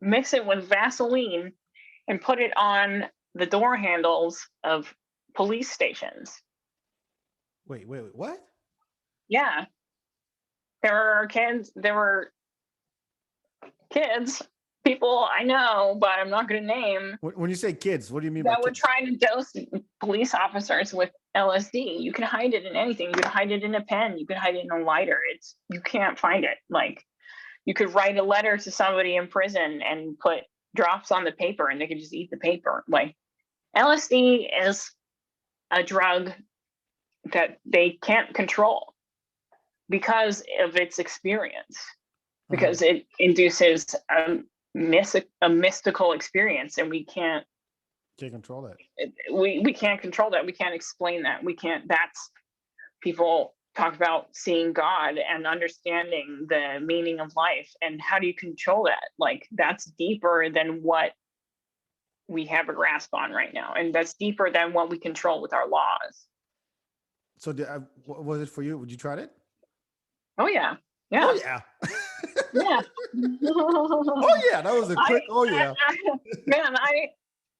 mix it with Vaseline and put it on the door handles of police stations. Wait. What? Yeah, there were kids, people I know, but I'm not going to name, When you say kids, what do you mean by that would kids? try to dose police officers with LSD. You can hide it in anything. You can hide it in a pen. You can hide it in a lighter. You can't find it. Like you could write a letter to somebody in prison and put drops on the paper, and they could just eat the paper. Like LSD is a drug that they can't control because of its experience, Uh-huh. because it induces a mystical experience, and Can't control that. we can't control that. We can't explain that. We can't. That's people talk about seeing God and understanding the meaning of life, and how do you control that? Like that's deeper than what we have a grasp on right now, and that's deeper than what we control with our laws. So what was it for you? Would you try it? Oh yeah. Oh Yeah. yeah. Yeah. Oh yeah. That was a quick. Oh yeah. Man,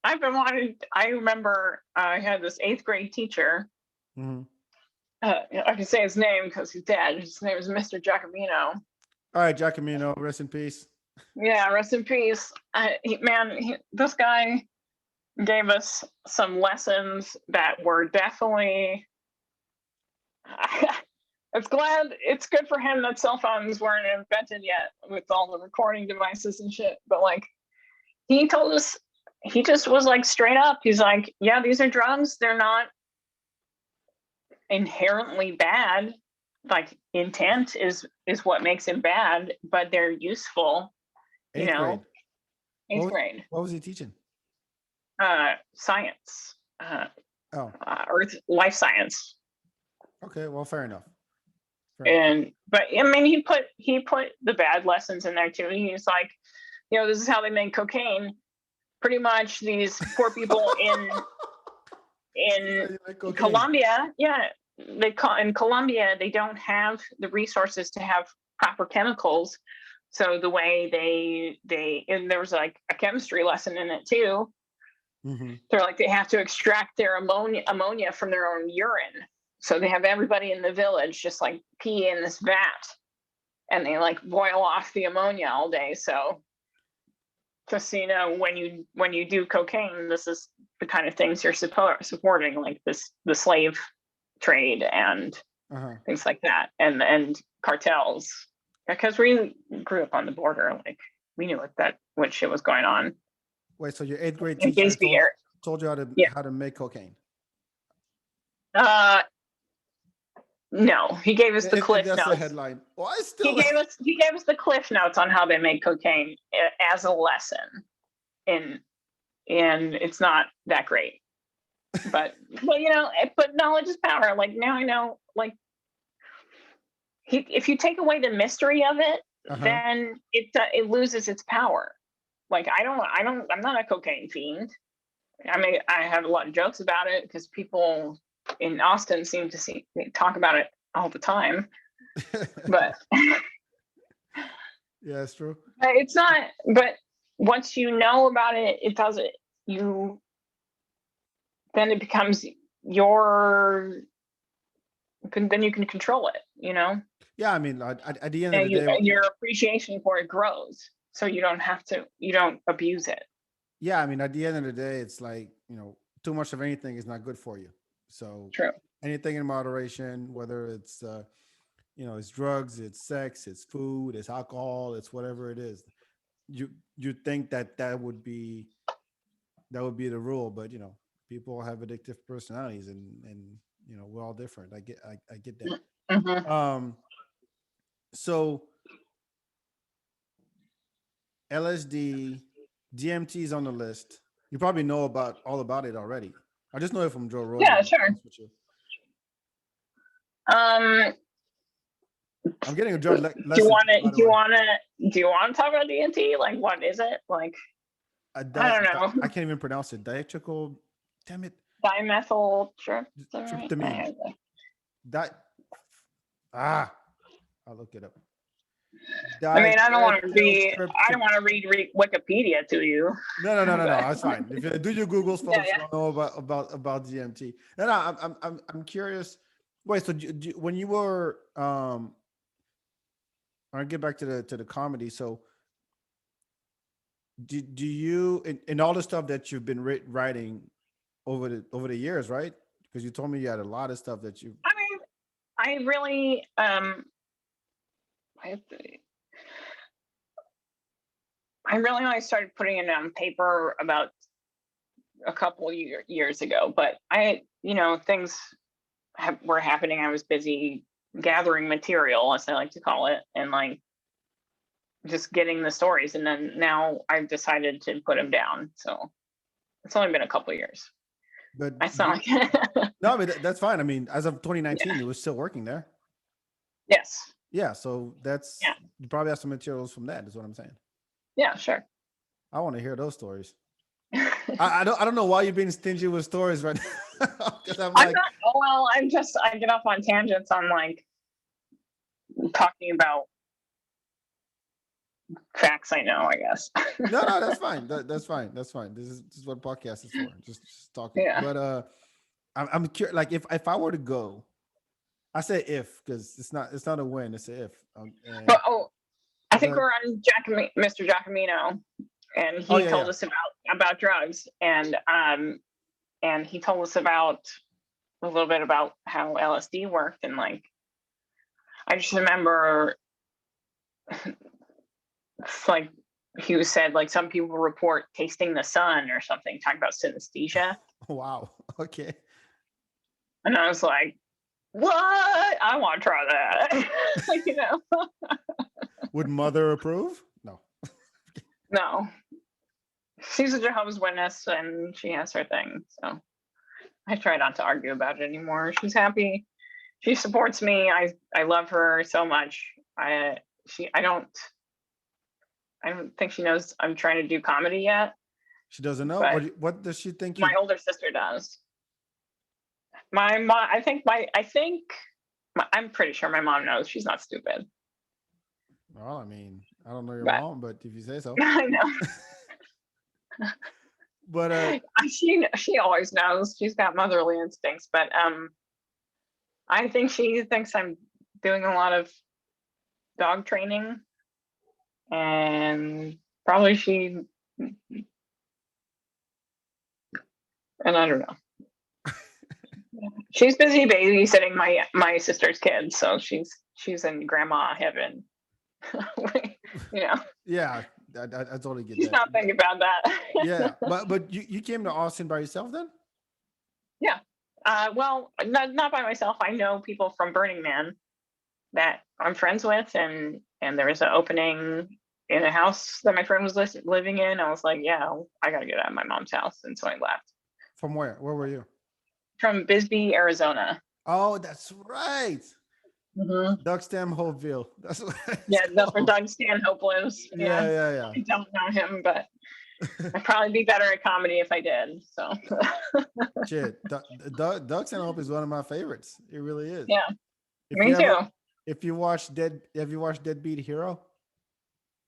I've been wanting. I remember I had this eighth grade teacher. Mhm. I can say his name because he's dead. His name is Mr. Giacomino. All right, Giacomino, rest in peace. Yeah, rest in peace. This guy gave us some lessons that were definitely. It's good for him that cell phones weren't invented yet with all the recording devices and shit. But like, he told us, he just was like straight up. He's like, yeah, these are drugs. They're not inherently bad. Like intent is what makes it bad, but they're useful. You Eighth grade. know, eighth grade, What was he teaching? science, Oh, earth, life science, okay. Well, fair enough. Fair enough. and but I mean, he put the bad lessons in there too. He's like, this is how they make cocaine. Pretty much, these poor people in Like cocaine. Colombia, yeah, in Colombia they don't have the resources to have proper chemicals. So the way they and there was like a chemistry lesson in it too. Mm-hmm. They're like they have to extract their ammonia from their own urine. So they have everybody in the village just like pee in this vat, and they like boil off the ammonia all day. So just so you know, when you do cocaine, this is the kind of things you're supporting, like the slave trade and Uh-huh. things like that, and cartels. Because we grew up on the border, like we knew what shit was going on. Wait, so your eighth grade In teacher Bisbee area, told you yeah. how to make cocaine? Uh, no, he gave us the cliff That's notes. the headline. Well, I still. He gave us the cliff notes on how they make cocaine as a lesson, and it's not that great. But but knowledge is power. Like now I know, like if you take away the mystery of it, then it loses its power. Like I'm not a cocaine fiend. I mean, I have a lot of jokes about it because people in Austin seem to talk about it all the time. But yeah, it's true. it's not. But once you know about it, it doesn't. Then it becomes your. Then you can control it. Yeah, I mean, at the end of the day, your appreciation for it grows, so you don't abuse it. Yeah, I mean, at the end of the day, it's like, too much of anything is not good for you. So True. anything in moderation, whether it's it's drugs, it's sex, it's food, it's alcohol, it's whatever it is. You think that would be the rule, but people have addictive personalities, and we're all different. I get that. Mm-hmm. So LSD, DMT is on the list. You probably know all about it already. I just know it from Joe Rogan. Yeah, sure. I'm getting a drug lesson. Do you want to talk about DMT? Like, what is it? Like, I don't know. I can't even pronounce it. Diatrical, damn it. Dimethyltryptamine. I'll look it up. I mean, I don't want to read Wikipedia to you. No. That's fine. If you do your Googles, folks, you'll know about DMT. No, I'm curious. Wait, so when you were I'll get back to the comedy. So do you in all the stuff that you've been writing over the years, right? Because you told me you had a lot of stuff that you. I mean, I really I really only started putting it on paper about a couple years ago, but things were happening. I was busy gathering material, as I like to call it, and like just getting the stories. And then now I've decided to put them down. So it's only been a couple years. But I sound like no, but that's fine. I mean, as of 2019, it was still working there. Yes. Yeah, so you probably have some materials from that. Is what I'm saying. Yeah, sure. I want to hear those stories. I don't know why you're being stingy with stories right now. I get off on tangents on like talking about facts I know, I guess. No, that's fine. That's fine. That's fine. This is what podcast is for. Just talking. Yeah. But I'm curious. Like if I were to go, I say if because it's not a win. It's a if. And But I think good. we're on Mr. Giacomino, and Oh he yeah, told yeah. us about drugs, and he told us about a little bit about how LSD worked, and like I just remember, it's like he said like some people report tasting the sun or something, talking about synesthesia, Wow. Okay. and I was like, what? I want to try that. you know, Would mother approve? No. no, she's a Jehovah's Witness and she has her thing, so I try not to argue about it anymore. She's happy. She supports me. I love her so much. I don't think she knows I'm trying to do comedy yet, She doesn't know. but What does she think my you? older sister does. My mom, I'm pretty sure my mom knows. She's not stupid, Well, I mean, I don't know your but mom, but if you say so. I know But she always knows. She's got motherly instincts, but I think she thinks I'm doing a lot of dog training, and probably and I don't know. She's busy babysitting my sister's kids, so she's in grandma heaven. you know, yeah, I totally get she's that. not thinking about that. Yeah, but you came to Austin by yourself then? Yeah. Well, not by myself. I know people from Burning Man that I'm friends with, and there was an opening in a house that my friend was living in. I was like, yeah, I gotta get out of my mom's house, and so I left. From where? Where were you? From Bisbee, Arizona. Oh, that's right. Mm-hmm. Duckstam Hopeville. That's what it's Yeah, that's where called. Doug Stanhope lives. Yeah, Yeah, yeah, I don't know him, but yeah. I'd probably be better at comedy if I did. So, Shit, Duckstam Hope is one of my favorites. It really is. yeah, If you me too. ever, if you watch have you watched Deadbeat Hero?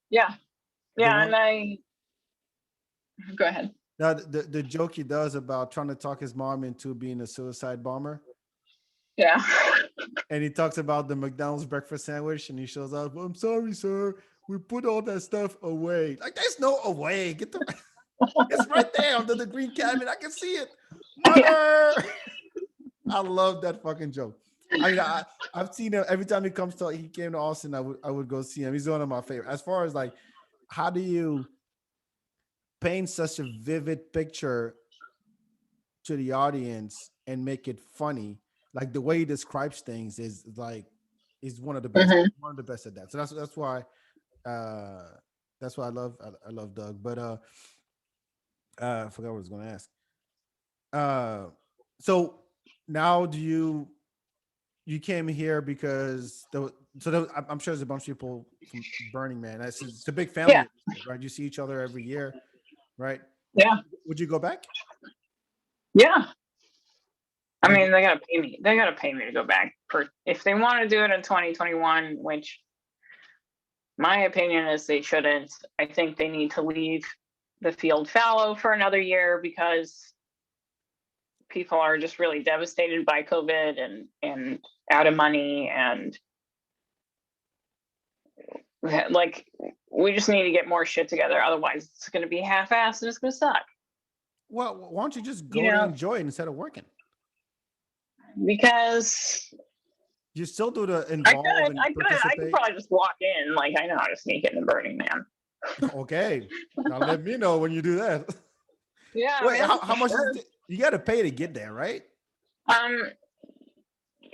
Yeah, The yeah, one. and I go ahead. Now, the joke he does about trying to talk his mom into being a suicide bomber, Yeah, and he talks about the McDonald's breakfast sandwich, and he shows up. "Well, I'm sorry, sir. We put all that stuff away. Like, there's no away. Get the. It's right there under the green cabinet. I can see it. yeah, Mother. I love that fucking joke. I mean, I've seen him every time he came to Austin. I would go see him. He's one of my favorite. As far as like, how do you paint such a vivid picture to the audience and make it funny? Like the way he describes things is like is one of the best. hmm One of the best at that. So uh that's why I love Doug. But I forgot what I was going to ask. Uh, so now you came here because I'm sure there's a bunch of people from Burning Man. It's a big yeah, family, right? You see each other every year, right? yeah, Would you go back? yeah. I Would you? mean, they gotta pay me. They gotta pay me to go back for if they want to do it in 2021, which my opinion is they shouldn't. I think they need to leave the field fallow for another year because people are just really devastated by COVID and out of money, and like we just need to get more shit together. Otherwise, it's going to be half-assed and it's going to suck. Well, why don't you just You go to know, enjoy it instead of working? because You still do the I involve could, and I could participate. probably just walk in like I know how to sneak in the Burning Man. Okay, now let me know when you do that. Yeah, Wait, man, how for much is sure. it? You got to pay to get there, right? Um,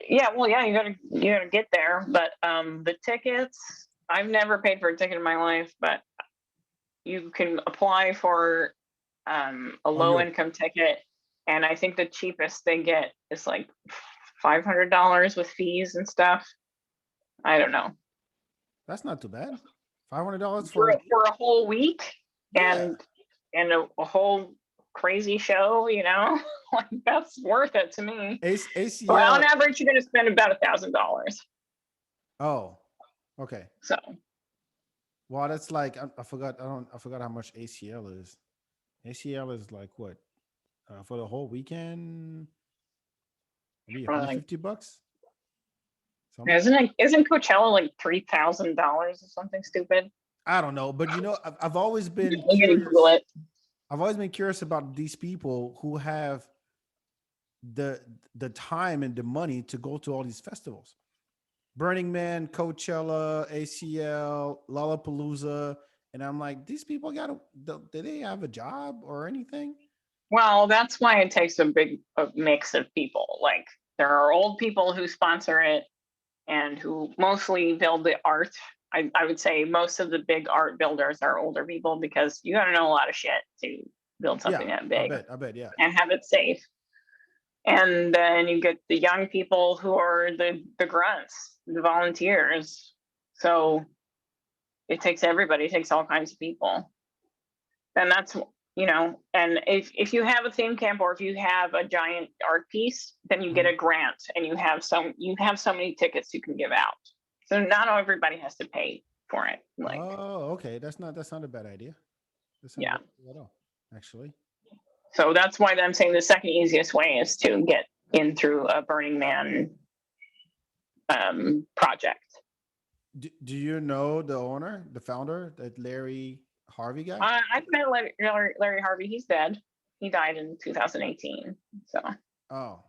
yeah, well, yeah, you gotta get there, but the tickets. I've never paid for a ticket in my life, but you can apply for a Oh, low income ticket, and I think the cheapest they get is like $500 with fees and stuff. I don't know that's not too bad. $500 for for a whole week, yeah. and a whole crazy show. Like that's worth it to me. But on ACL. average, you're going to spend about $1,000. Oh, Okay. So Well, that's like I forgot. I forgot how much ACL is. ACL is like what for the whole weekend? Maybe like, $150. Something. isn't Coachella like $3,000 or something stupid? I don't know, but I've always been I'm gonna Google curious. it. I've always been curious about these people who have the the time and the money to go to all these festivals. Burning Man, Coachella, ACL, Lollapalooza, and I'm like, these people do they have a job or anything? Well, that's why it takes a mix of people. Like there are old people who sponsor it and who mostly build the art. I would say most of the big art builders are older people because you got to know a lot of shit to build Yeah, something that I big bet. I bet. Yeah. and have it safe. And then you get the young people who are the grunts, the volunteers. So it takes everybody, it takes all kinds of people. And that's, and if you have a theme camp or if you have a giant art piece, then you get Mhm. a grant and you have so many tickets you can give out. So not everybody has to pay for it. Like, Oh, okay. That's not a bad idea. That's not a yeah. bad idea at all, actually. So that's why I'm saying the second easiest way is to get in through a Burning Man project. Do you know the owner, the founder, that Larry Harvey guy? I've met Larry Harvey. He's dead. He died in 2018. So, Oh,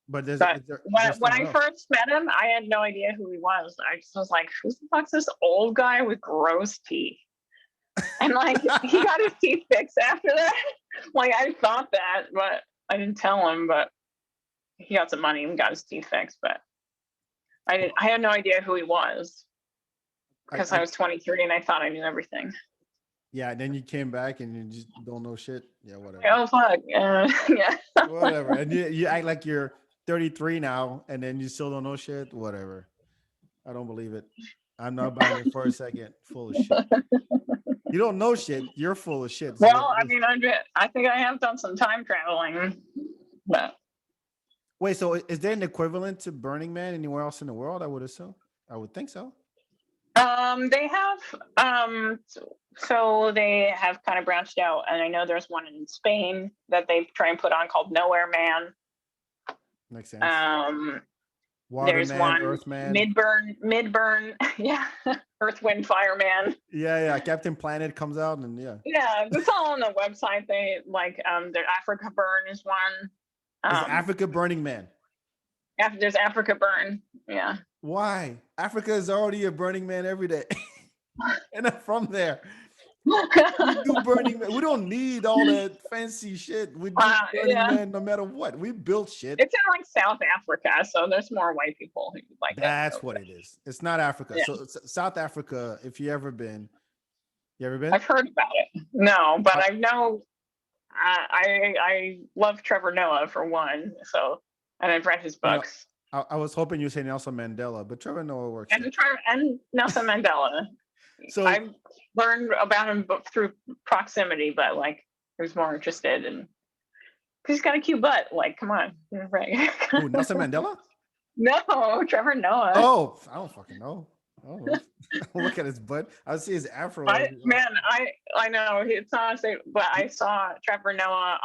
but but there's when someone I else. first met him, I had no idea who he was. I just was like, "Who the fuck's this old guy with gross teeth?" And like, he got his teeth fixed after that. Like, I thought that, but I didn't tell him. But he got some money and got his teeth fixed. But I didn't. I had no idea who he was because I I was 23 and I thought I knew everything. Yeah. Then you came back and you just don't know shit. Yeah, whatever. Oh fuck. Yeah. Whatever. And you act like you're 33 now, and then you still don't know shit. Whatever. I don't believe it. I'm not buying it for a second. Full of shit. You don't know shit. You're full of shit. Is what Well, it I is. mean, I think I have done some time traveling, but Wait. So is there an equivalent to Burning Man anywhere else in the world? I would assume. I would think so. they have so they have kind of branched out, and I know there's one in Spain that they try and put on called Nowhere Man. Makes sense. Um, there's Waterman, one Earthman. Midburn, yeah, Earth, Wind, Fire Man. Yeah, yeah. Captain Planet comes out, and yeah. Yeah, it's all on the website. They like their Africa Burn is one. Is Um, Africa Burning Man? after there's Africa Burn, yeah. Why? Africa is already a Burning Man every day, and I'm from there. We do Burning Man. We don't need all that fancy shit. We do Burning Yeah, Man no matter what. We built shit. it's in like South Africa, so there's more white people who like it That's over what it is. It's not Africa. there. So South Africa, if you ever been? I've heard about it. No, but Uh, I know I love Trevor Noah for one. So, and I've read his you know, books I was hoping you say Nelson Mandela, but Trevor Noah works too. and Nelson Mandela. So I learned about him through proximity, but like I was more interested in because he's got a cute butt. Like, come on, right? who? Nelson Mandela? No, Trevor Noah. Oh, I don't fucking know. Oh, look at his butt. I see his afro. Man, I know it's not safe, but I saw Trevor Noah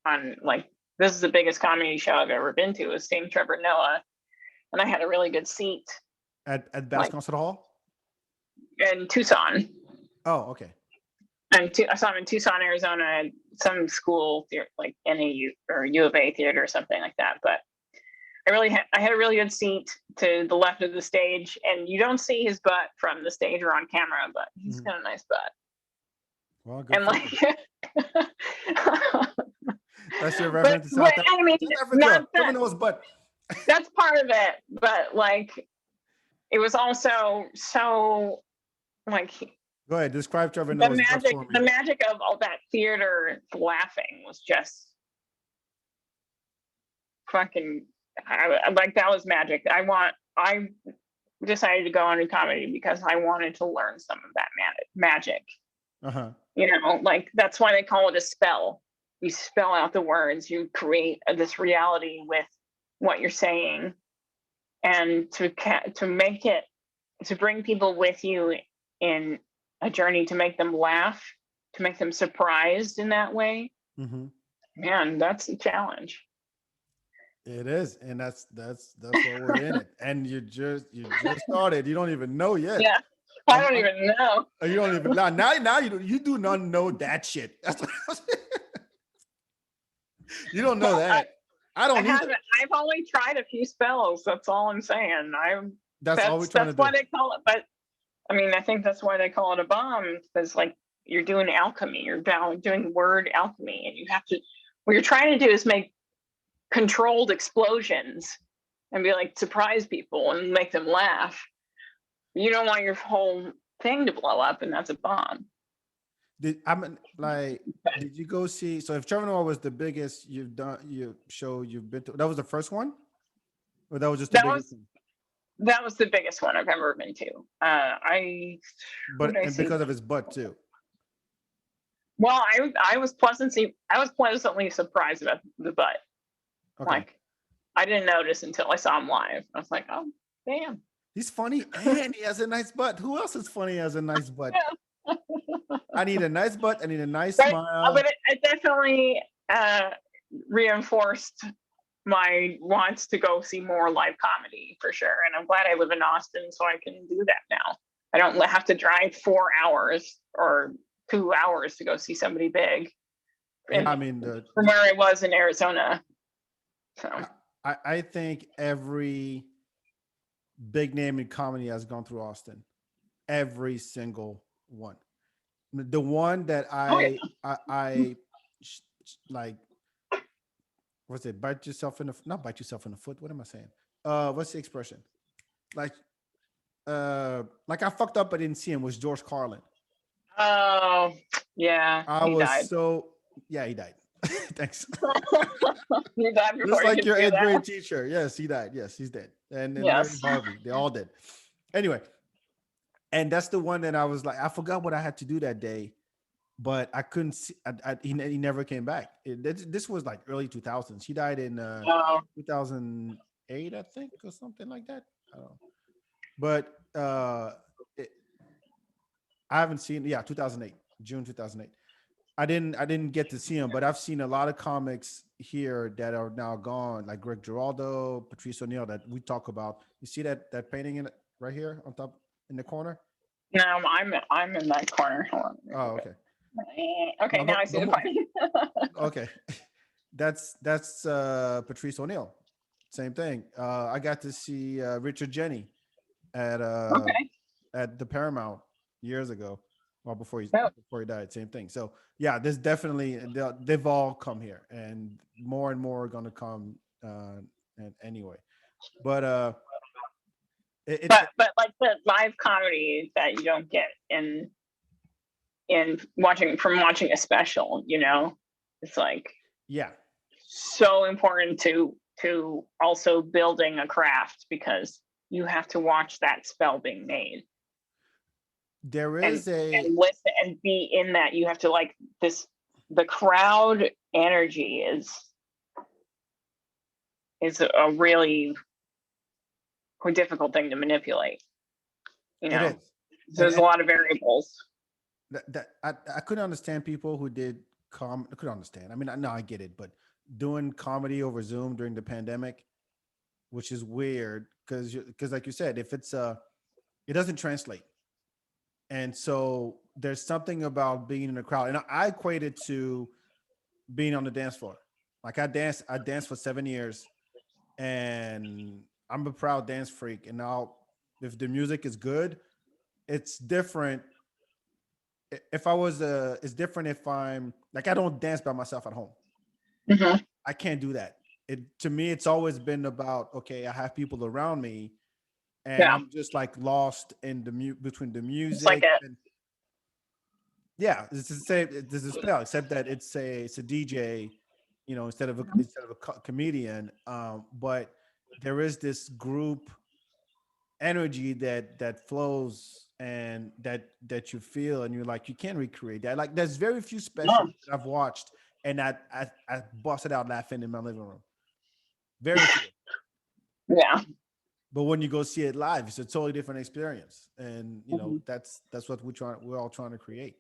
on like this is the biggest comedy show I've ever been to. Was seeing Trevor Noah, and I had a really good seat, At Bass like Concert Hall. in Tucson. Oh, okay. And I saw him in Tucson, Arizona, at some school like NAU or U of A theater or something like that. But I had a really good seat to the left of the stage, and you don't see his butt from the stage or on camera, but he's Mhm. got a nice butt. Well, good And for you. like, That's your but reference to but I mean, South Africa. not Trevor that Noah's butt. that's part of it, but like it was also so like Go ahead. Describe Trevor the Noah's butt magic for the me. magic of all that theater laughing was just fucking like that was magic. I decided to go into comedy because I wanted to learn some of that magic. Uh huh. Like that's why they call it a spell. You spell out the words, you create this reality with what you're saying, and to make it to bring people with you in a journey to make them laugh, to make them surprised in that way, Mm-hmm. man, that's a challenge. It is, and that's why we're in it. And you just started. You don't even know yet. Yeah, I I'm, don't I'm, even know. you don't even now you do not know that shit. That's what I'm saying. You don't know Well, that. I I don't either. haven't. I've only tried a few spells. That's all I'm saying. I'm. That's all we're trying to That's do. why they call it. But I mean, I think that's why they call it a bomb, because like you're doing alchemy. You're doing word alchemy, and you have to. What you're trying to do is make controlled explosions and be like surprise people and make them laugh. You don't want your whole thing to blow up, and that's a bomb. Did you go see? So if Trevor Noah was the biggest you've done, show you've been to, that was the first one, or that was just the That biggest was one? that was the biggest one I've ever been to. I Who But did I and see? because of his butt too. Well, I was pleasantly surprised about the butt. Okay, Like I didn't notice until I saw him live. I was like, oh damn. he's funny and he has a nice butt. Who else is funny has a nice butt? Yeah. I need a nice butt. I need a nice But smile. it definitely reinforced my wants to go see more live comedy for sure. And I'm glad I live in Austin so I can do that now. I don't have to drive 4 hours or 2 hours to go see somebody big. Yeah, And I mean from where I was in Arizona. So I think every big name in comedy has gone through Austin. Every single one. The one that oh yeah. like, what's it? Bite yourself in the not bite yourself in the foot. What am I saying? What's the expression? Like, like I fucked up. I didn't see him. Was George Carlin? Oh yeah. I He was died. so yeah. He died. Thanks. He died Just before he like could your do eighth that. grade teacher. Yes, he died. Yes, he's dead. And Larry Yes. Harvey. They all dead. Anyway, and that's the one that I was like, I forgot what I had to do that day, but I couldn't see. He never came back. This was like early 2000s. He died in Oh 2008, I think, or something like that. I don't know. But it, I haven't seen. Yeah, 2008, June 2008. I didn't get to see him, but I've seen a lot of comics here that are now gone, like Greg Giraldo, Patrice O'Neill, that we talk about. You see that painting in it right here on top in the corner? no, I'm in that corner. Hold on. Oh, okay. Okay, No, now I see the point. okay. That's Patrice O'Neill. Same thing. I got to see Richard Jenny at uh Okay. at the Paramount years ago, well No. before he died. Same thing. So yeah, there's definitely they've all come here, and more are gonna come. And anyway, but But like the live comedy that you don't get in watching a special, it's like yeah, so important to also building a craft because you have to watch that spell being made there and is a listen and be in that. You have to like this. The crowd energy is a really difficult thing to manipulate. You it know, is, so there's a and lot of variables. that I couldn't understand people who did I couldn't understand. I mean, no, I get it, but doing comedy over Zoom during the pandemic, which is weird because like you said, if it's it doesn't translate, and so there's something about being in a crowd, and I equate it to being on the dance floor. Like I danced for 7 years, and I'm a proud dance freak. And now, if the music is good, it's different. If I was it's different if I'm like I don't dance by myself at home. Hmm. I can't do that. It to me, it's always been about okay, I have people around me, and Yeah, I'm just like lost in between the it's like music a and yeah, it's the same. There's a spell, except that it's a DJ, instead of a comedian. But there is this group energy that flows and that you feel, and you're like you can't recreate that. Like there's very few no, specials that I've watched, and I busted out laughing in my living room. Very few. yeah. But when you go see it live, it's a totally different experience, and Mhm. that's what we're all trying to create.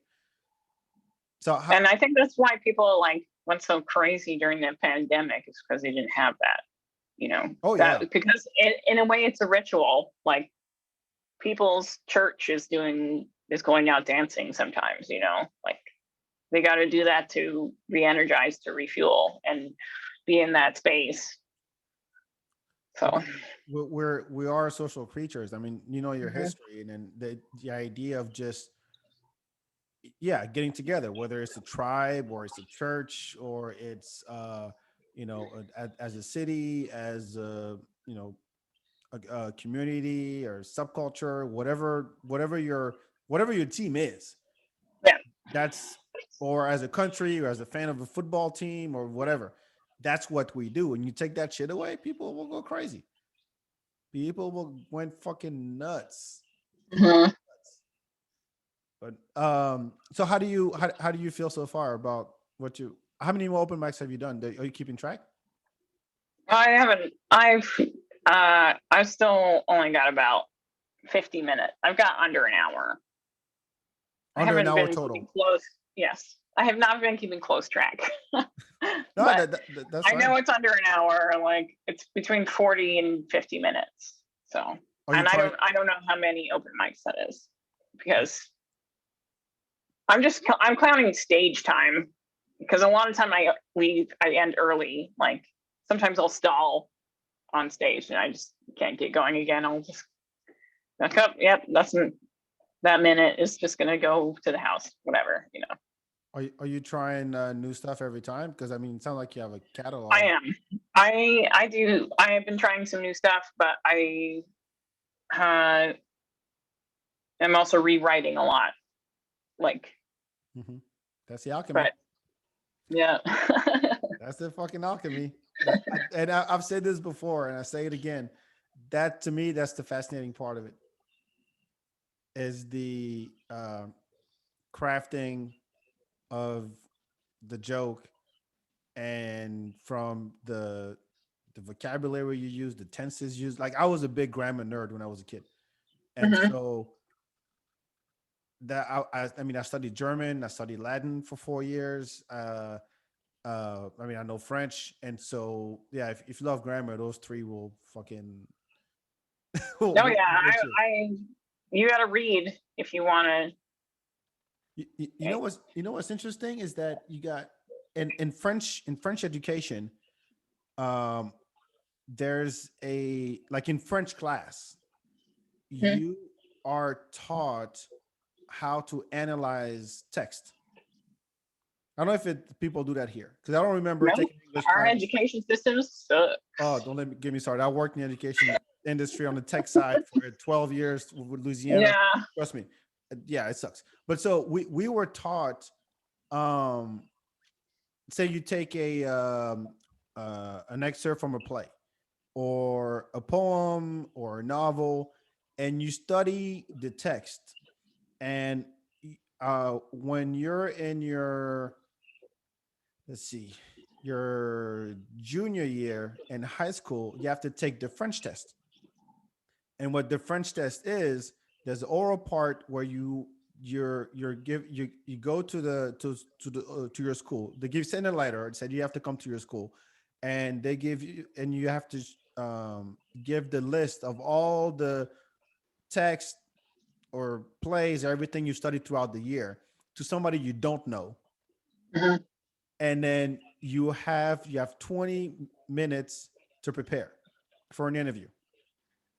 So And I think that's why people like went so crazy during the pandemic is because they didn't have that, oh yeah. that because in a way it's a ritual. Like people's church is going out dancing sometimes, like they got to do that to re-energize, to refuel, and be in that space. So, Well, we are social creatures. I mean, your mhm. history, and then the idea of just, yeah, getting together, whether it's a tribe or it's a church or it's as a city, as a community or subculture, whatever your team is. Yeah. That's Or as a country or as a fan of a football team or whatever. That's what we do. And you take that shit away, people will go crazy. People will went fucking nuts. Mhm. But so how do you feel so far about what you how many more open mics have you done? Are you keeping track? I haven't. I've still only got about 50 minutes. I've got under an hour. I Under an haven't hour been keeping total. close. Yes, I have not been keeping close track. No, But that's I fine. know it's under an hour. Like it's between 40 and 50 minutes. So, Are you and trying? I don't know how many open mics that is because I'm counting stage time because a lot of time I end early. Like sometimes I'll stall on stage and I just can't get going again. I'll just back up. Yep, that minute is just gonna go to the house. Whatever. Are you trying new stuff every time? Because I mean, it sounds like you have a I catalog. am. I do. I have been trying some new stuff, but I uh, am also rewriting a lot. Like, Hmm. That's the alchemy. but yeah. That's the fucking alchemy. I've said this before, and I say it again. That to me, that's the fascinating part of it. Is the crafting of the joke, and from the vocabulary you use, the tenses used. Like I was a big grammar nerd when I was a kid, and Hmm. so that I mean, I studied German, I studied Latin for 4 years. I mean, I know French, and so yeah, if you love grammar, those three will fucking Oh will yeah, get you. you got to read if you want to. You know what's interesting is that you got in French education, um, there's a like in French class, you are taught how to analyze text. I don't know if people do that here because I don't remember No, taking English our class. education systems suck. Oh, don't get me started. I worked in the education industry on the tech side for 12 years with Louisiana. Yeah. Trust me. Yeah, it sucks. But so we were taught, um, say you take an excerpt from a play or a poem or a novel, and you study the text. And when you're in your, let's see, your junior year in high school, you have to take the French test. And what the French test is, there's the oral part where you go to your school. They give send a letter and said you have to come to your school, and they give you and you have to give the list of all the text or plays or everything you studied throughout the year to somebody you don't know, Mhm. and then you have 20 minutes to prepare for an interview.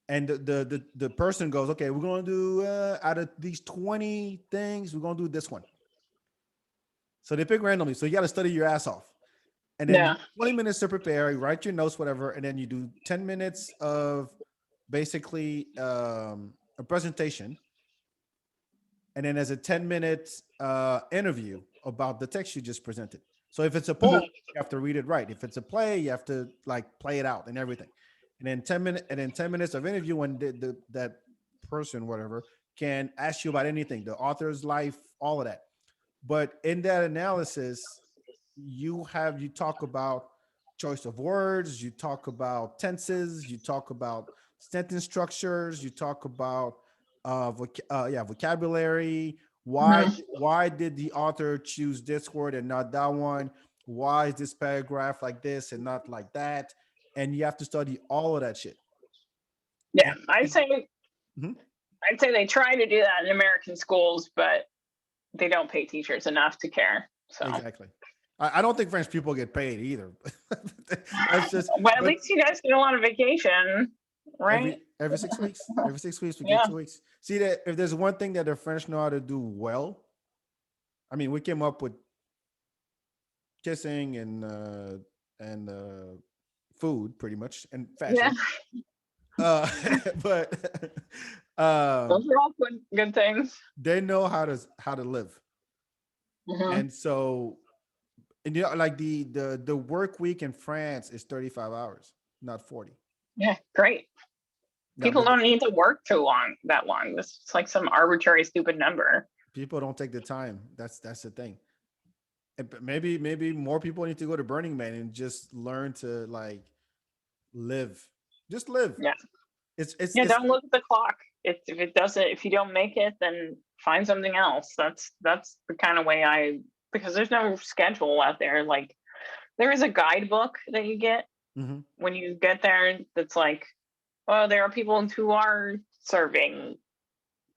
And the person goes, okay, we're going to do out of these 20 things, we're going to do this one. So they pick randomly, so you got to study your ass off, and then you Yeah. have 20 minutes to prepare, you write your notes, whatever, and then you do 10 minutes of basically a presentation, and then there's a 10-minute interview about the text you just presented. So if it's a poem, Mhm. you have to read it right. If it's a play, you have to like play it out and everything. And then 10 minutes of interview when that person, whatever, can ask you about anything, the author's life, all of that. But in that analysis, you talk about choice of words, you talk about tenses, you talk about sentence structures. You talk about vocabulary. Mhm. Why did the author choose this word and not that one? Why is this paragraph like this and not like that? And you have to study all of that shit. Yeah, And Mhm, I'd say they try to do that in American schools, but they don't pay teachers enough to care. So, exactly. I don't think French people get paid either. That's just, but at but least you guys get a lot of vacation, right? every 6 weeks, every 6 weeks we get Yeah, 2 weeks. See that if there's one thing that the French know how to do well, I mean, we came up with kissing and food pretty much and yeah. fashion. Uh, but Those um, are all good things. they know how to live, Hmm. and so and like the work week in France is 35 hours, not 40. Yeah, great. Yeah, People but don't need to work too long, that long. This is like some arbitrary, stupid number. people don't take the time. That's the thing. But maybe more people need to go to Burning Man and just learn to like live, just live. Yeah. It's it's Yeah, it's don't look at the clock. If it doesn't, if you don't make it, then find something else. That's the kind of way because there's no schedule out there. Like there is a guidebook that you get Mhm. when you get there that's like, oh, there are people who are serving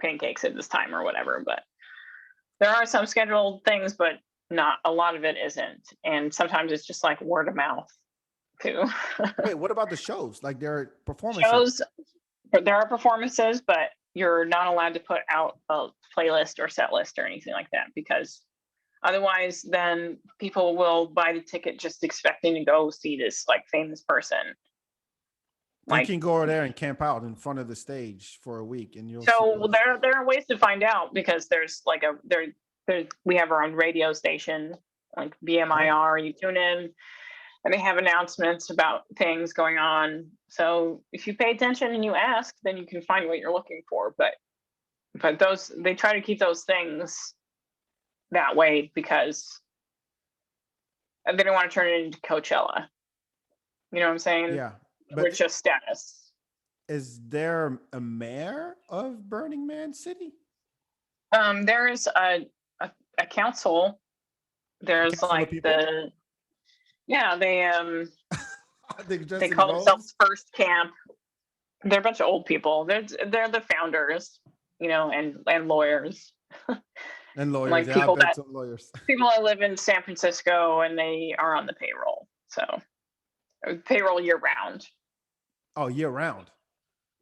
pancakes at this time or whatever, but there are some scheduled things, but not a lot of it isn't. And sometimes it's just like word of mouth too. Wait, what about the shows? Like their performances? Shows, but there are performances, but you're not allowed to put out a playlist or set list or anything like that because otherwise then people will buy the ticket just expecting to go see this like famous person. You Like can go over there and camp out in front of the stage for a week, and you'll see. so there are ways to find out because there's like there we have our own radio station like Oh, BMIR. You tune in and they have announcements about things going on. So if you pay attention and you ask, then you can find what you're looking for. But those they try to keep those things that way because they don't want to turn it into Coachella. You know what I'm saying? yeah. We're But just status. is there a mayor of Burning Man City? There is a council. A There's council of like people? yeah They dress they in call robes themselves First Camp. They're a bunch of old people. They're the founders, and lawyers, and lawyers. like Yeah, I bet some lawyers. people that live in San Francisco and they are on the payroll. So payroll year round. Oh, year round.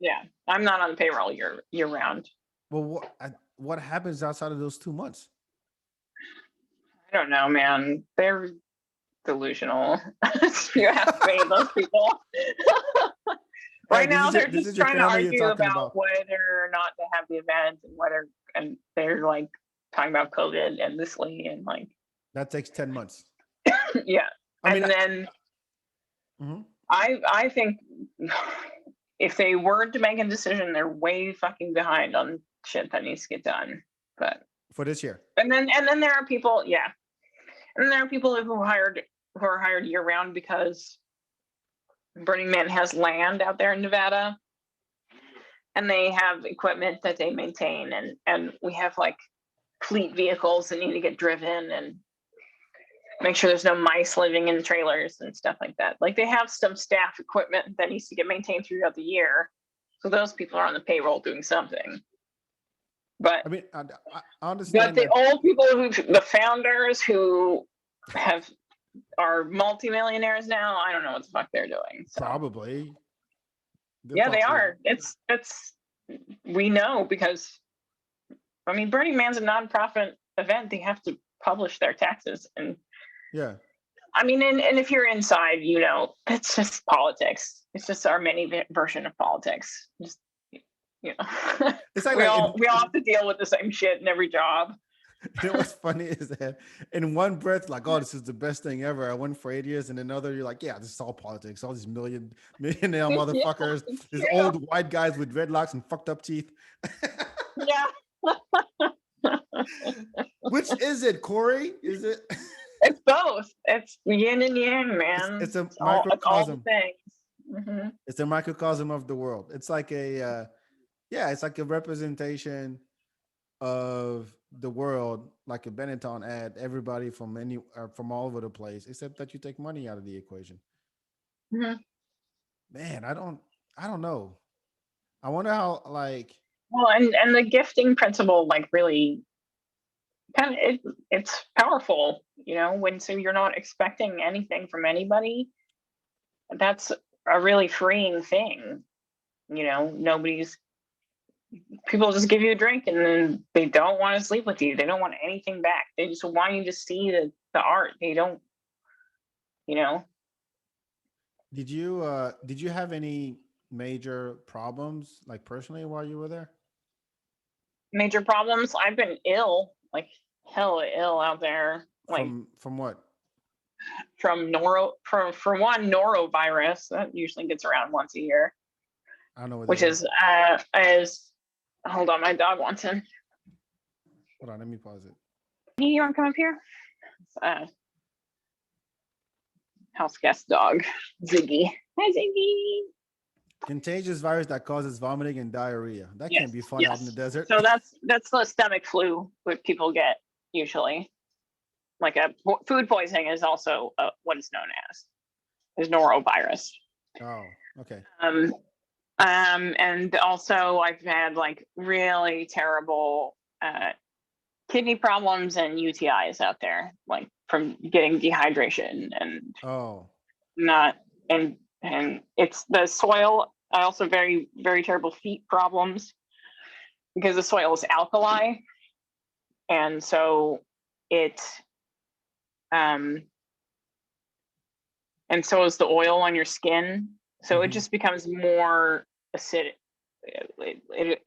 Yeah, I'm not on the payroll year round. Well, what happens outside of those 2 months? I don't know, man. They're delusional. You ask me, those people. Hey, Right now, they're this just is your trying to family you're argue talking about about. whether or not to have the event and they're like talking about COVID endlessly and like That takes 10 months. yeah. I mean, And then mhm. I think if they were to make a decision, they're way fucking behind on shit that needs to get done. But For this year. and then there are people, yeah, and then there are people who are hired year round because Burning Man has land out there in Nevada, and they have equipment that they maintain, and we have like fleet vehicles that need to get driven and make sure there's no mice living in trailers and stuff like that. Like they have some staff equipment that needs to get maintained throughout the year. So those people are on the payroll doing something. But I mean, I but understand the that old people the founders who have are multimillionaires now, I don't know what the fuck they're doing. So probably they're yeah, they probably are. It's we know because I mean Burning Man's a nonprofit event. They have to publish their taxes and yeah. I mean, and if you're inside, it's just politics. It's just our mini version of politics. Just It's like we like all have to deal with the same shit in every job. you know what's funny is that in one breath, like, oh, this is the best thing ever. I won for 8 years, and another, you're like, yeah, this is all politics. All these millionaire Yeah, motherfuckers, these yeah, old white guys with dreadlocks and fucked up teeth. yeah. Which is it, Corey? Is it? It's both. It's yin and yang, man. It's a It's all the microcosm. things. Mm-hmm. It's a microcosm of the world. It's like a yeah, it's like a representation of the world, like a Benetton ad. Everybody from from all over the place, except that you take money out of the equation. Mm-hmm. Man, I don't know. I wonder how like Well, and the gifting principle, like, really kind of it's powerful, when so you're not expecting anything from anybody. That's a really freeing thing. Nobody's People just give you a drink and then they don't want to sleep with you. They don't want anything back. They just want you to see the art. They don't, you know, did you have any major problems like personally while you were there? major problems. I've been ill, like hella ill out there, like From what? from for one norovirus that usually gets around once a year, I don't know what that which is. is hold on, my dog wants in. Hold on, let me pause it. You want to come up here? It's, house guest dog, Ziggy. Hi, Ziggy. Contagious virus that causes vomiting and diarrhea. That can't Yes, be fun out in the yes. desert. So that's the stomach flu that people get usually. Like a food poisoning is also what it's known as, is norovirus. Oh, okay. And also I've had like really terrible kidney problems and UTIs out there, like from getting dehydration and Oh, not and it's the soil. I also very very terrible feet problems because the soil is alkali, and so it um and so is the oil on your skin, so it hmm. just becomes more acidic.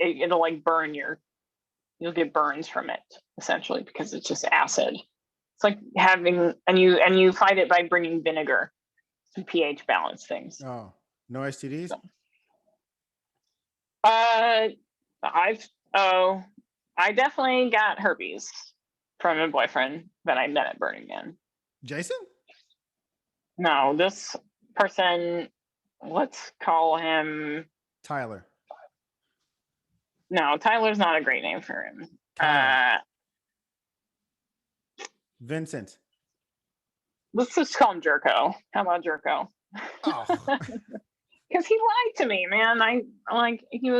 It'll like you'll get burns from it essentially because it's just acid. It's like having and you fight it by bringing vinegar to pH balance things. Oh, no STDs. So, uh I've oh I definitely got herpes from a boyfriend that I met at Burning Man. Jason. No, this person, let's call him. Tyler. No, Tyler's not a great name for him. Kyle. Vincent. Let's just call him Jerko. How about Jerko? Oh, Because he lied to me, man. I like he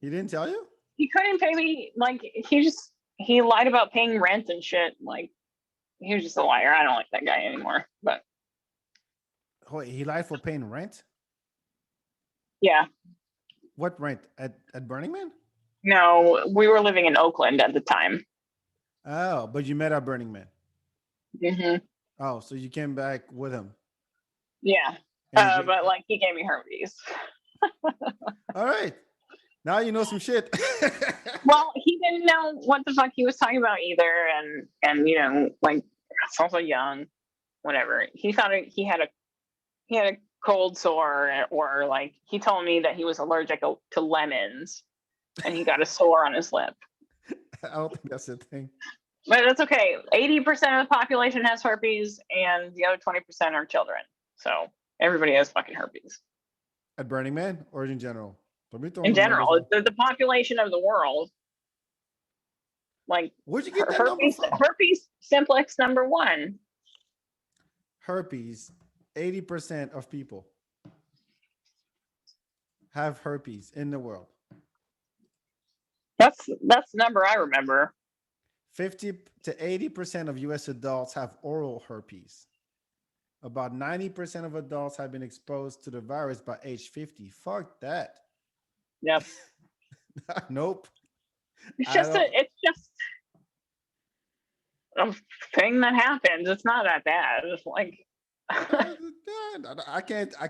didn't tell you? he couldn't pay me. Like he lied about paying rent and shit. Like he was just a liar. I don't like that guy anymore. But Wait, he lied for paying rent? yeah, What rent? At Burning Man? no, we were living in Oakland at the time. Oh, but you met at Burning Man. Mm-hmm. Oh, so you came back with him. Yeah, And but like he gave me herpes. all right. Now you know some shit. Well, he didn't know what the fuck he was talking about either, and like it's also young, whatever. He thought he had a cold sore, or like he told me that he was allergic to lemons, and he got a sore on his lip. I don't think that's the thing. But that's okay. 80% of the population has herpes, and the other 20% are children. So everybody has fucking herpes. At Burning Man or in general? Let me throw In the numbers general, out. the population of the world, like Where'd you get that number from? herpes simplex #1. Herpes. 80% of people have herpes in the world. That's the number I remember. 50 to 80% of US adults have oral herpes. About 90% of adults have been exposed to the virus by age 50. Fuck that. Yep. Nope. It's I just don't. it's just a thing that happens. It's not that bad. It's like I can't. I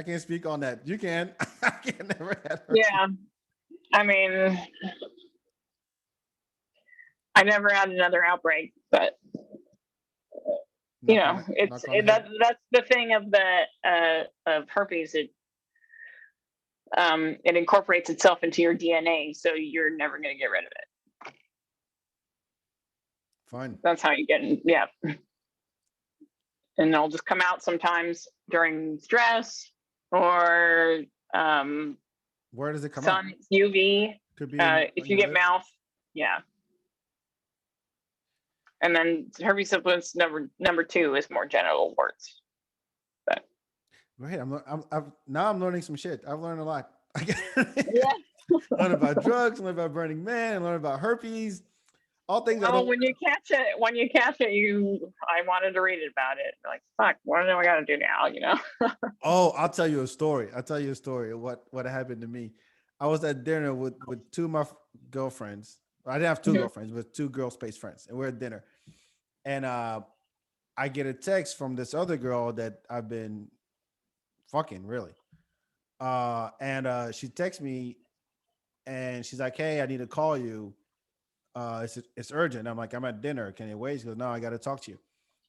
can't speak on that. You can. I can never have herpes. yeah. I mean, I never had another outbreak, but that's the thing of of herpes. It incorporates itself into your DNA, so you're never going to get rid of it. Fine. That's how you get in. Yeah. and it'll just come out sometimes during stress or Where does it come out? sun UV. Could be in If on you your get lips. mouth, yeah. And then herpes simplex number 2 is more genital warts. But Right. Now I'm learning some shit. I've learned a lot. yeah. Learn about drugs, learn about Burning Man, learn about herpes, all things I Well, don't. when you catch it, I wanted to read about it. Like, fuck, what do I got to do now? Oh, I'll tell you a story. I'll tell you a story of what happened to me. I was at dinner with two of my girlfriends. I didn't have two Mhm. girlfriends, but two girl space friends, and we're at dinner. And I get a text from this other girl that I've been fucking really. And she texts me and she's like, "Hey, I need to call you. It's urgent." I'm like, "I'm at dinner. Can you wait?" She goes, "No, I got to talk to you."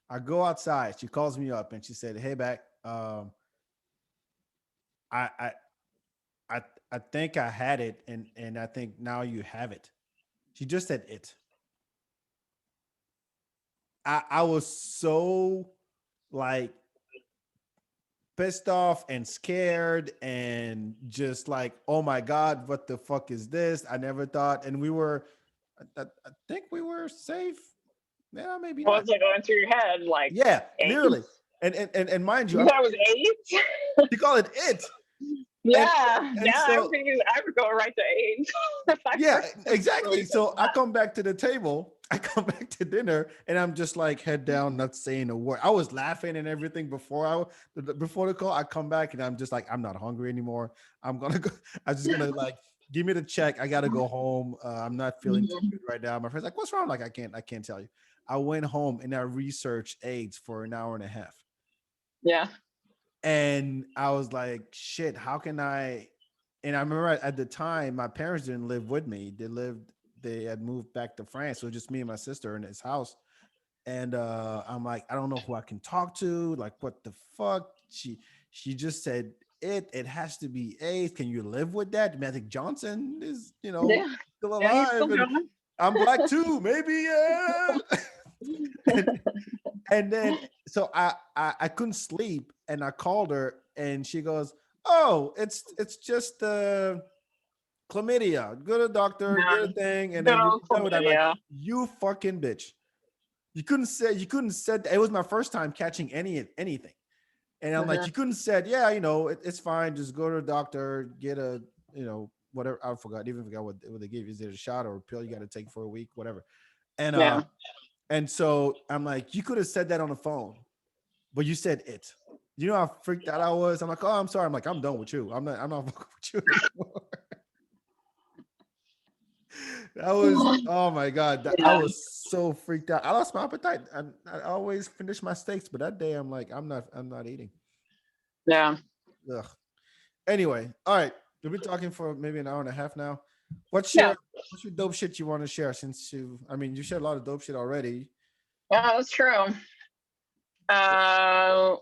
I go outside. She calls me up and she said, "Hey, back. I I I I think I had it, and I think now you have it." She just said it. I was so like pissed off and scared and just like, oh my god, what the fuck is this? I never thought, and we were, I think we were safe. Yeah, maybe not. What's like going through your head? Like, Yeah, literally. AIDS? And mind you, You I'm thought it was AIDS? you call it it, and Yeah. and Now I so would think I would go right to AIDS if I yeah, heard somebody exactly. said So I that. come back to the table. I come back to dinner, and I'm just like head down, not saying a word. I was laughing and everything before the call. I come back, and I'm just like, I'm not hungry anymore. I'm gonna go. I'm just gonna like give me the check. I gotta go home. I'm not feeling too Mhm. good right now. My friend's like, "What's wrong?" I'm like, I can't tell you. I went home and I researched AIDS for an hour and a half, Yeah. and I was like, "Shit, how can I?" And I remember at the time, my parents didn't live with me. They had moved back to France. So it was just me and my sister in his house. And I'm like, I don't know who I can talk to. Like, what the fuck? She just said it has to be AIDS. Can you live with that? Magic Johnson is, Yeah. still Yeah, he's still alive, and going. I'm black too. Maybe, yeah. and, and then so I couldn't sleep, and I called her, and she goes, "Oh, it's just chlamydia. Go to the doctor, get a Yeah. thing, and Good then you'll old be done with that." I'm like, chlamydia. "You fucking bitch! You couldn't say it was my first time catching anything." And I'm like, Mhm. "You couldn't said, yeah, it's fine. Just go to the doctor, get a, whatever. I forgot what they give you. Is it a shot or a pill you got to take for a week, whatever?" And Yeah. so I'm like, "You could have said that on the phone, but you said it." You know how freaked out I was? I'm like, "Oh, I'm sorry." I'm like, "I'm done with you. I'm not fucking with you anymore." That was, oh my god, I Yeah. was so freaked out. I lost my appetite. I always finish my steaks, but that day I'm like, I'm not eating. Yeah. Ugh. Anyway, all right. We've been talking for maybe an hour and a half now. What's Yeah. your what's your dope shit you want to share? Since you shared a lot of dope shit already. Yeah, that's true. Uh,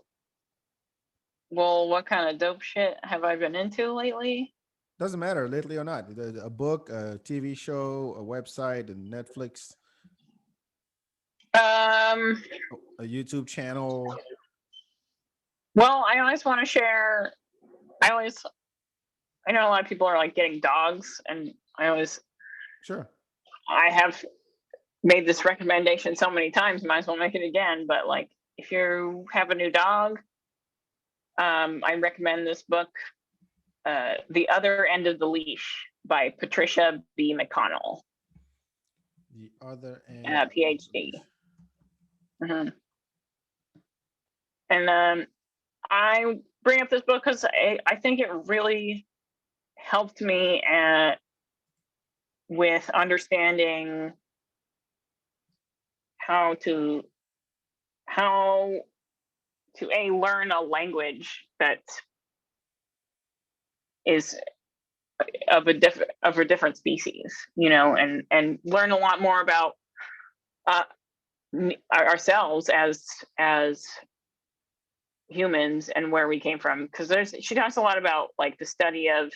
well, what kind of dope shit have I been into lately? Doesn't matter lately or not. A book, a TV show, a website, and Netflix, Um, a YouTube channel. well, I always want to share. I always, I know a lot of people are like getting dogs, and Sure. I have made this recommendation so many times, might as well make it again. But like, if you have a new dog, I recommend this book, "The Other End of the Leash" by Patricia B. McConnell, The other end of the PhD. leash. Mhm. And I bring up this book because I think it really helped me with understanding how to how to learn a language that is of a different species, and learn a lot more about uh, ourselves as humans and where we came from. Because she talks a lot about like the study of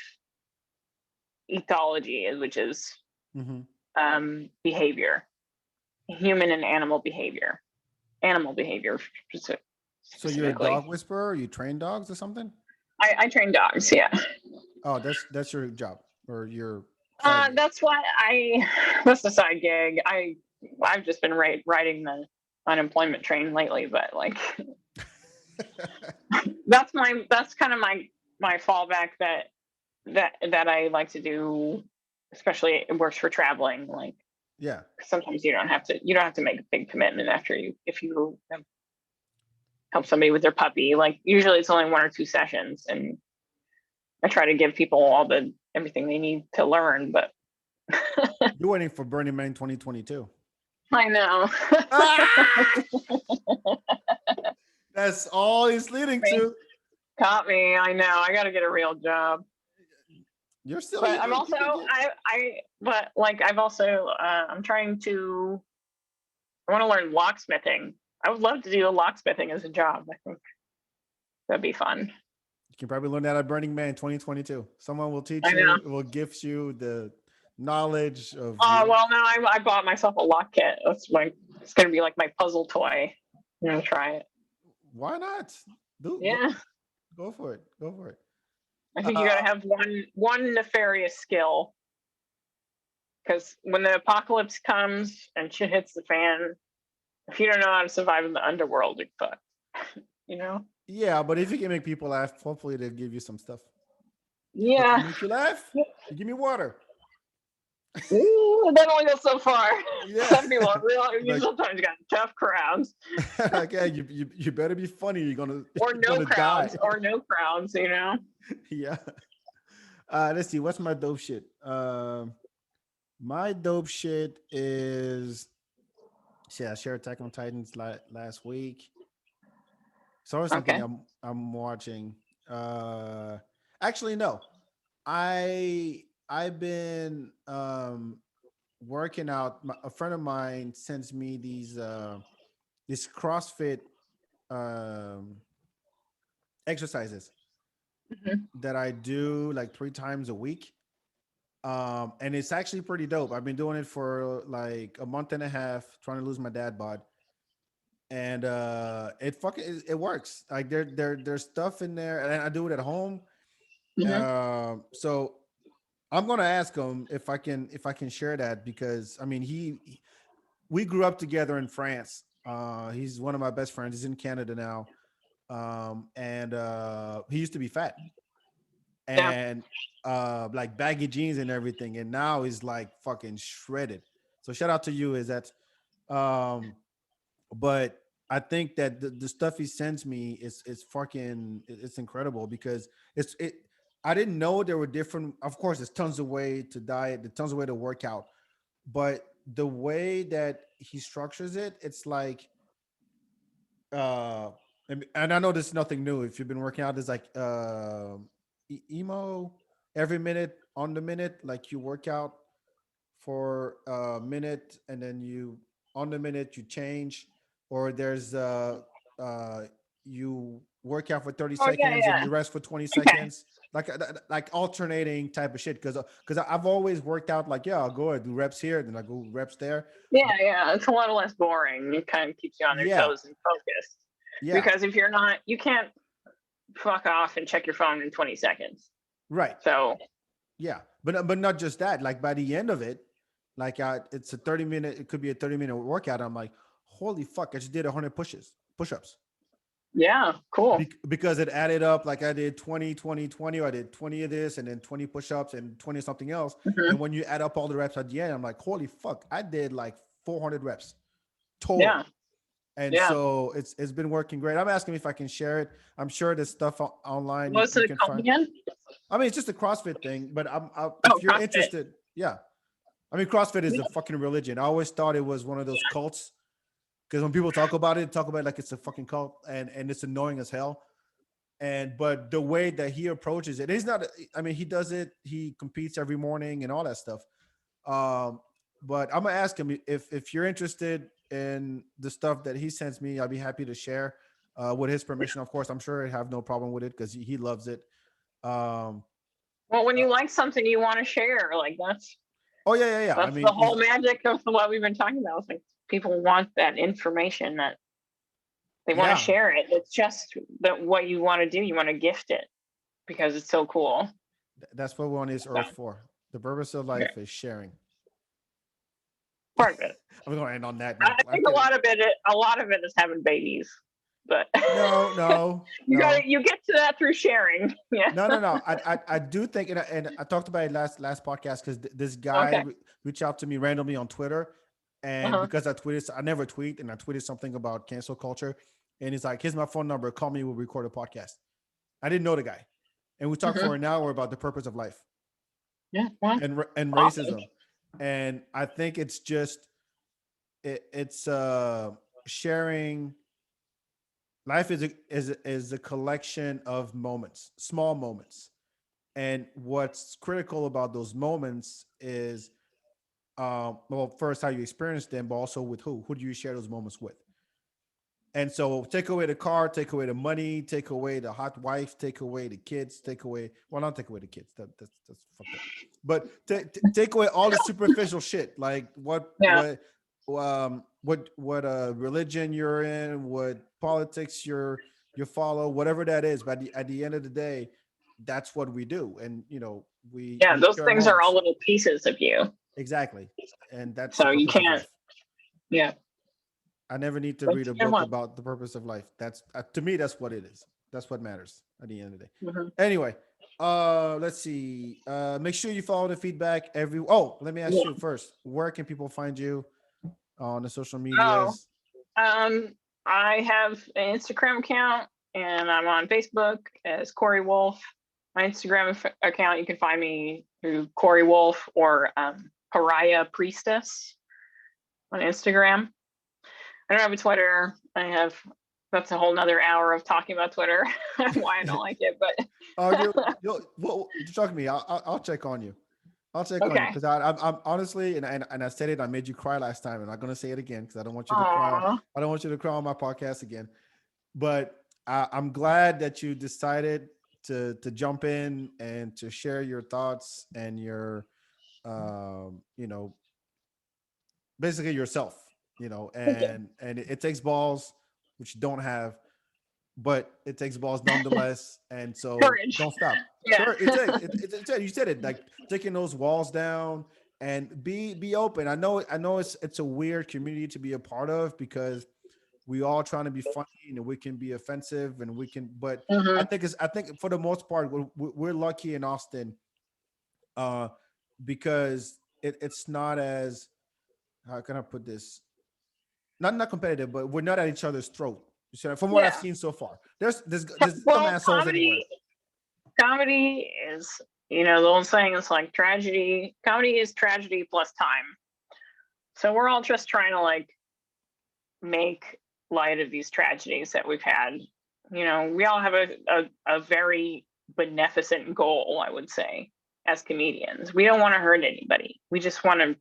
ethology, which is Mm-hmm. behavior, human and animal behavior, So you're a specifically. dog whisperer? You train dogs or something? I train dogs. Yeah. Oh, that's your job or your side gig. That's why that's a side gig. I've just been riding the unemployment train lately, but like that's kind of my fallback that I like to do, especially it works for traveling. Like Yeah. sometimes you don't have to make a big commitment after you if you help somebody with their puppy. Like usually it's only 1 or 2 sessions, and I try to give people all the everything they need to learn. But You're waiting for Burning Man 2022. I know. Ah! That's all it's leading Me. to. Caught me. I know. I got to get a real job. You're still But I'm you also can get. but like I've also I'm trying to I want to learn locksmithing. I would love to do locksmithing as a job. I think that'd be fun. You can probably learn that at Burning Man 2022. Someone will teach I know. you, will gift you the knowledge of Oh you. well, no, I bought myself a lock kit. It's gonna be like my puzzle toy. I'm gonna try it. Why not? Do go, Yeah, go for it. Go for it. I think you got Uh, to have one nefarious skill, because when the apocalypse comes and shit hits the fan, if you don't know how to survive in the underworld, you're fucked. You know? yeah, but if you can make people laugh, hopefully they'll give you some stuff. If I Yeah. can make you laugh, you give me water. Ooh, that only goes so far. Yeah. Some people are real. You Like, sometimes got tough crowds, like, yeah, you better be funny. or You're no gonna die. crowds, or no crowds. You know. Yeah. Let's see. What's my dope shit? My dope shit is shit. I shared Attack on Titans last week. It's always something Okay. I'm watching. Uh, actually, no. I've been working out. A friend of mine sends me these CrossFit um, exercises Hmm. that I do like 3 times a week. And it's actually pretty dope. I've been doing it for like a month and a half, trying to lose my dad bod, and it works. Like there's stuff in there, and I do it at home. Hmm. So I'm gonna ask him if I can share that because I mean we grew up together in France. He's one of my best friends. He's in Canada now, and he used to be fat Yeah. and like baggy jeans and everything, and now he's like fucking shredded. So shout out to you, is that um but I think that the stuff he sends me is fucking it's incredible because it I didn't know there were different, of course there's tons of way to diet, there's tons of way to work out, but the way that he structures it, it's like uh and I know this is nothing new. If you've been working out, there's like emo every minute on the minute, like you work out for a minute and then you on the minute you change, or there's uh you work out for 30 Oh yeah, seconds and yeah. you rest for 20 Okay. seconds, like alternating type of shit, because I've always worked out like, yeah, I'll go and do reps here, then I go reps there. Yeah, But yeah. It's a lot less boring. It kind of keeps you on your yeah, toes and focused. yeah, Because if you're not, you can't fuck off and check your phone in 20 seconds. right, So yeah, but not just that, like by the end of it, like it's a 30 minute, it could be a 30-minute workout, I'm like, holy fuck, I just did 100 push-ups yeah, cool. because it added up. Like I did 20, 20, 20, or I did 20 of this and then 20 push-ups and 20 something else. And Hmm. when you add up all the reps at the end, I'm like, holy fuck, I did like 400 reps total. Yeah, And yeah. so it's been working great. I'm asking if I can share it. I'm sure there's stuff online What's you it can called find. again? I mean, it's just a CrossFit thing, but Oh, if you're CrossFit. interested, yeah. I mean, CrossFit is Yeah, a fucking religion. I always thought it was one of those cults because when people talk about it, talk about it like it's a fucking cult, and it's annoying as hell. And but the way that he approaches it, he's not, I mean, he does it, he competes every morning and all that stuff. um but I'm gonna ask him if you're interested in the stuff that he sends me, I'll be happy to share with his permission, of course. I'm sure he'd have no problem with it because he loves it. um well, when uh, you like something, you want to share. Like oh yeah, yeah, yeah, I that's the mean whole magic of what we've been talking about. It's like people want that information. That They want to Yeah, share it. It's just that what you want to do, you want to gift it because it's so cool. that's what we're on this So, earth for. The purpose of yeah, life is sharing. part of it. I'm going to end on that I note. I'm think a kidding. lot of it is having babies, but No, no, you no. you get to that through sharing. Yeah. No, no, no. I do think, and I talked about it last podcast because this guy Okay. reached out to me randomly on Twitter, and Uh-huh. because I never tweet, and I tweeted something about cancel culture, and he's like, "Here's my phone number. Call me. We'll record a podcast." I didn't know the guy, and we talked for Hmm. an hour about the purpose of life Yeah. Well, and awesome. racism, and I think it's just it's sharing. Life is a collection of moments, small moments. And what's critical about those moments is, well, first how you experience them, but also with who. Who do you share those moments with? And so, take away the car, take away the money, take away the hot wife, take away the kids, take away. Well, not take away the kids. That's fucked up. But take away all the superficial shit, like Yeah. what religion you're in, what politics you follow, whatever that is. But at the end of the day, that's what we do, and Yeah. we Those share things are all moments. little pieces of you. Exactly, and that's the So you purpose of can't. life. Yeah. I never need to read That's a a good book one. about the purpose of life. That's to me, that's what it is. That's what matters at the end of the day. Hmm. Anyway, let's see. Make sure you follow the feedback every. Oh, let me ask Yeah. you first. Where can people find you on the social Oh. medias? Um. I have an Instagram account, and I'm on Facebook as Cori Wolfe. My Instagram account, you can find me through Cori Wolfe or Pariah Priestess on Instagram. I don't have a Twitter. I have That's a whole nother hour of talking about Twitter. Why I don't like it, Oh, you but you talk to me. I'll check on you. I'll check on you okay. because I'm honestly, and I said it. I made you cry last time, and I'm gonna say it again because I don't want you to cry. Aw. I don't want you to cry on my podcast again. But I'm glad that you decided to jump in and to share your thoughts and your you know basically yourself, Thank you. and it takes balls, which you don't have, but it takes balls nonetheless. And so Courage. don't stop. Yeah. Sure, you said it, like taking those walls down and be open. I know it's a weird community to be a part of because we all trying to be funny and we can be offensive and we can, but Hmm. I think for the most part we're lucky in Austin, uh because it's not as, how can I put this, not competitive, but we're not at each other's throat. So from what I've Yeah. seen so far, there's some Well, assholes everywhere. comedy is, the old saying is like tragedy. Comedy is tragedy plus time. So we're all just trying to like make light of these tragedies that we've had. We all have a very beneficent goal, I would say, as comedians. We don't want to hurt anybody. We just want to,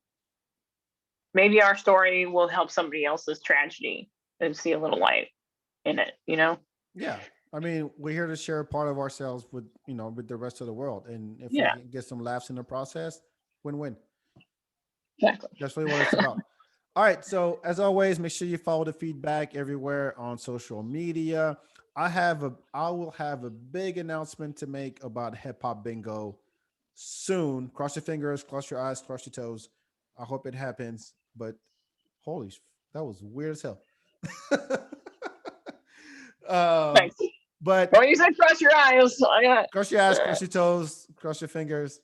maybe our story will help somebody else's tragedy and see a little light in it. Yeah, I mean, we're here to share a part of ourselves with the rest of the world, and if we Yeah, can get some laughs in the process, win-win. exactly. That's really what it's about. All right. So as always, make sure you follow the feedback everywhere on social media. I will have a big announcement to make about hip hop bingo soon. Cross your fingers, cross your eyes, cross your toes. I hope it happens. But holy, that was weird as hell. um, Thanks. but Well, you said cross your eyes. I got, cross your eyes, uh, cross your toes, cross your fingers.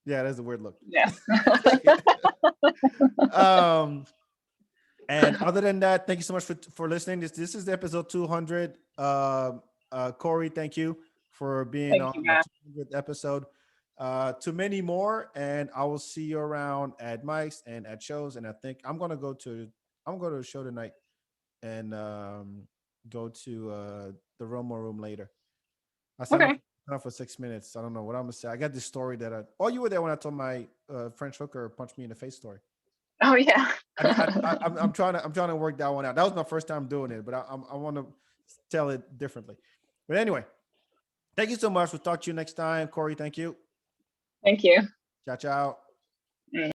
Yeah, that's a weird look. yeah. um, And other than that, thank you so much for listening. This is episode 200. Cori, thank you for being Thank on you, the man. 200th episode. To many more, and I will see you around at Mike's and at shows. And I think I'm going to a show tonight and go to the Romo room later. I Okay. signed up for 6 minutes. I don't know what I'm gonna say. I got this story that oh, you were there when I told my French hooker punched me in the face story. Oh yeah. I'm trying to work that one out. That was my first time doing it, but I want to tell it differently. But anyway, thank you so much. We'll talk to you next time. Cori, thank you. Thank you. Ciao, ciao. Mm.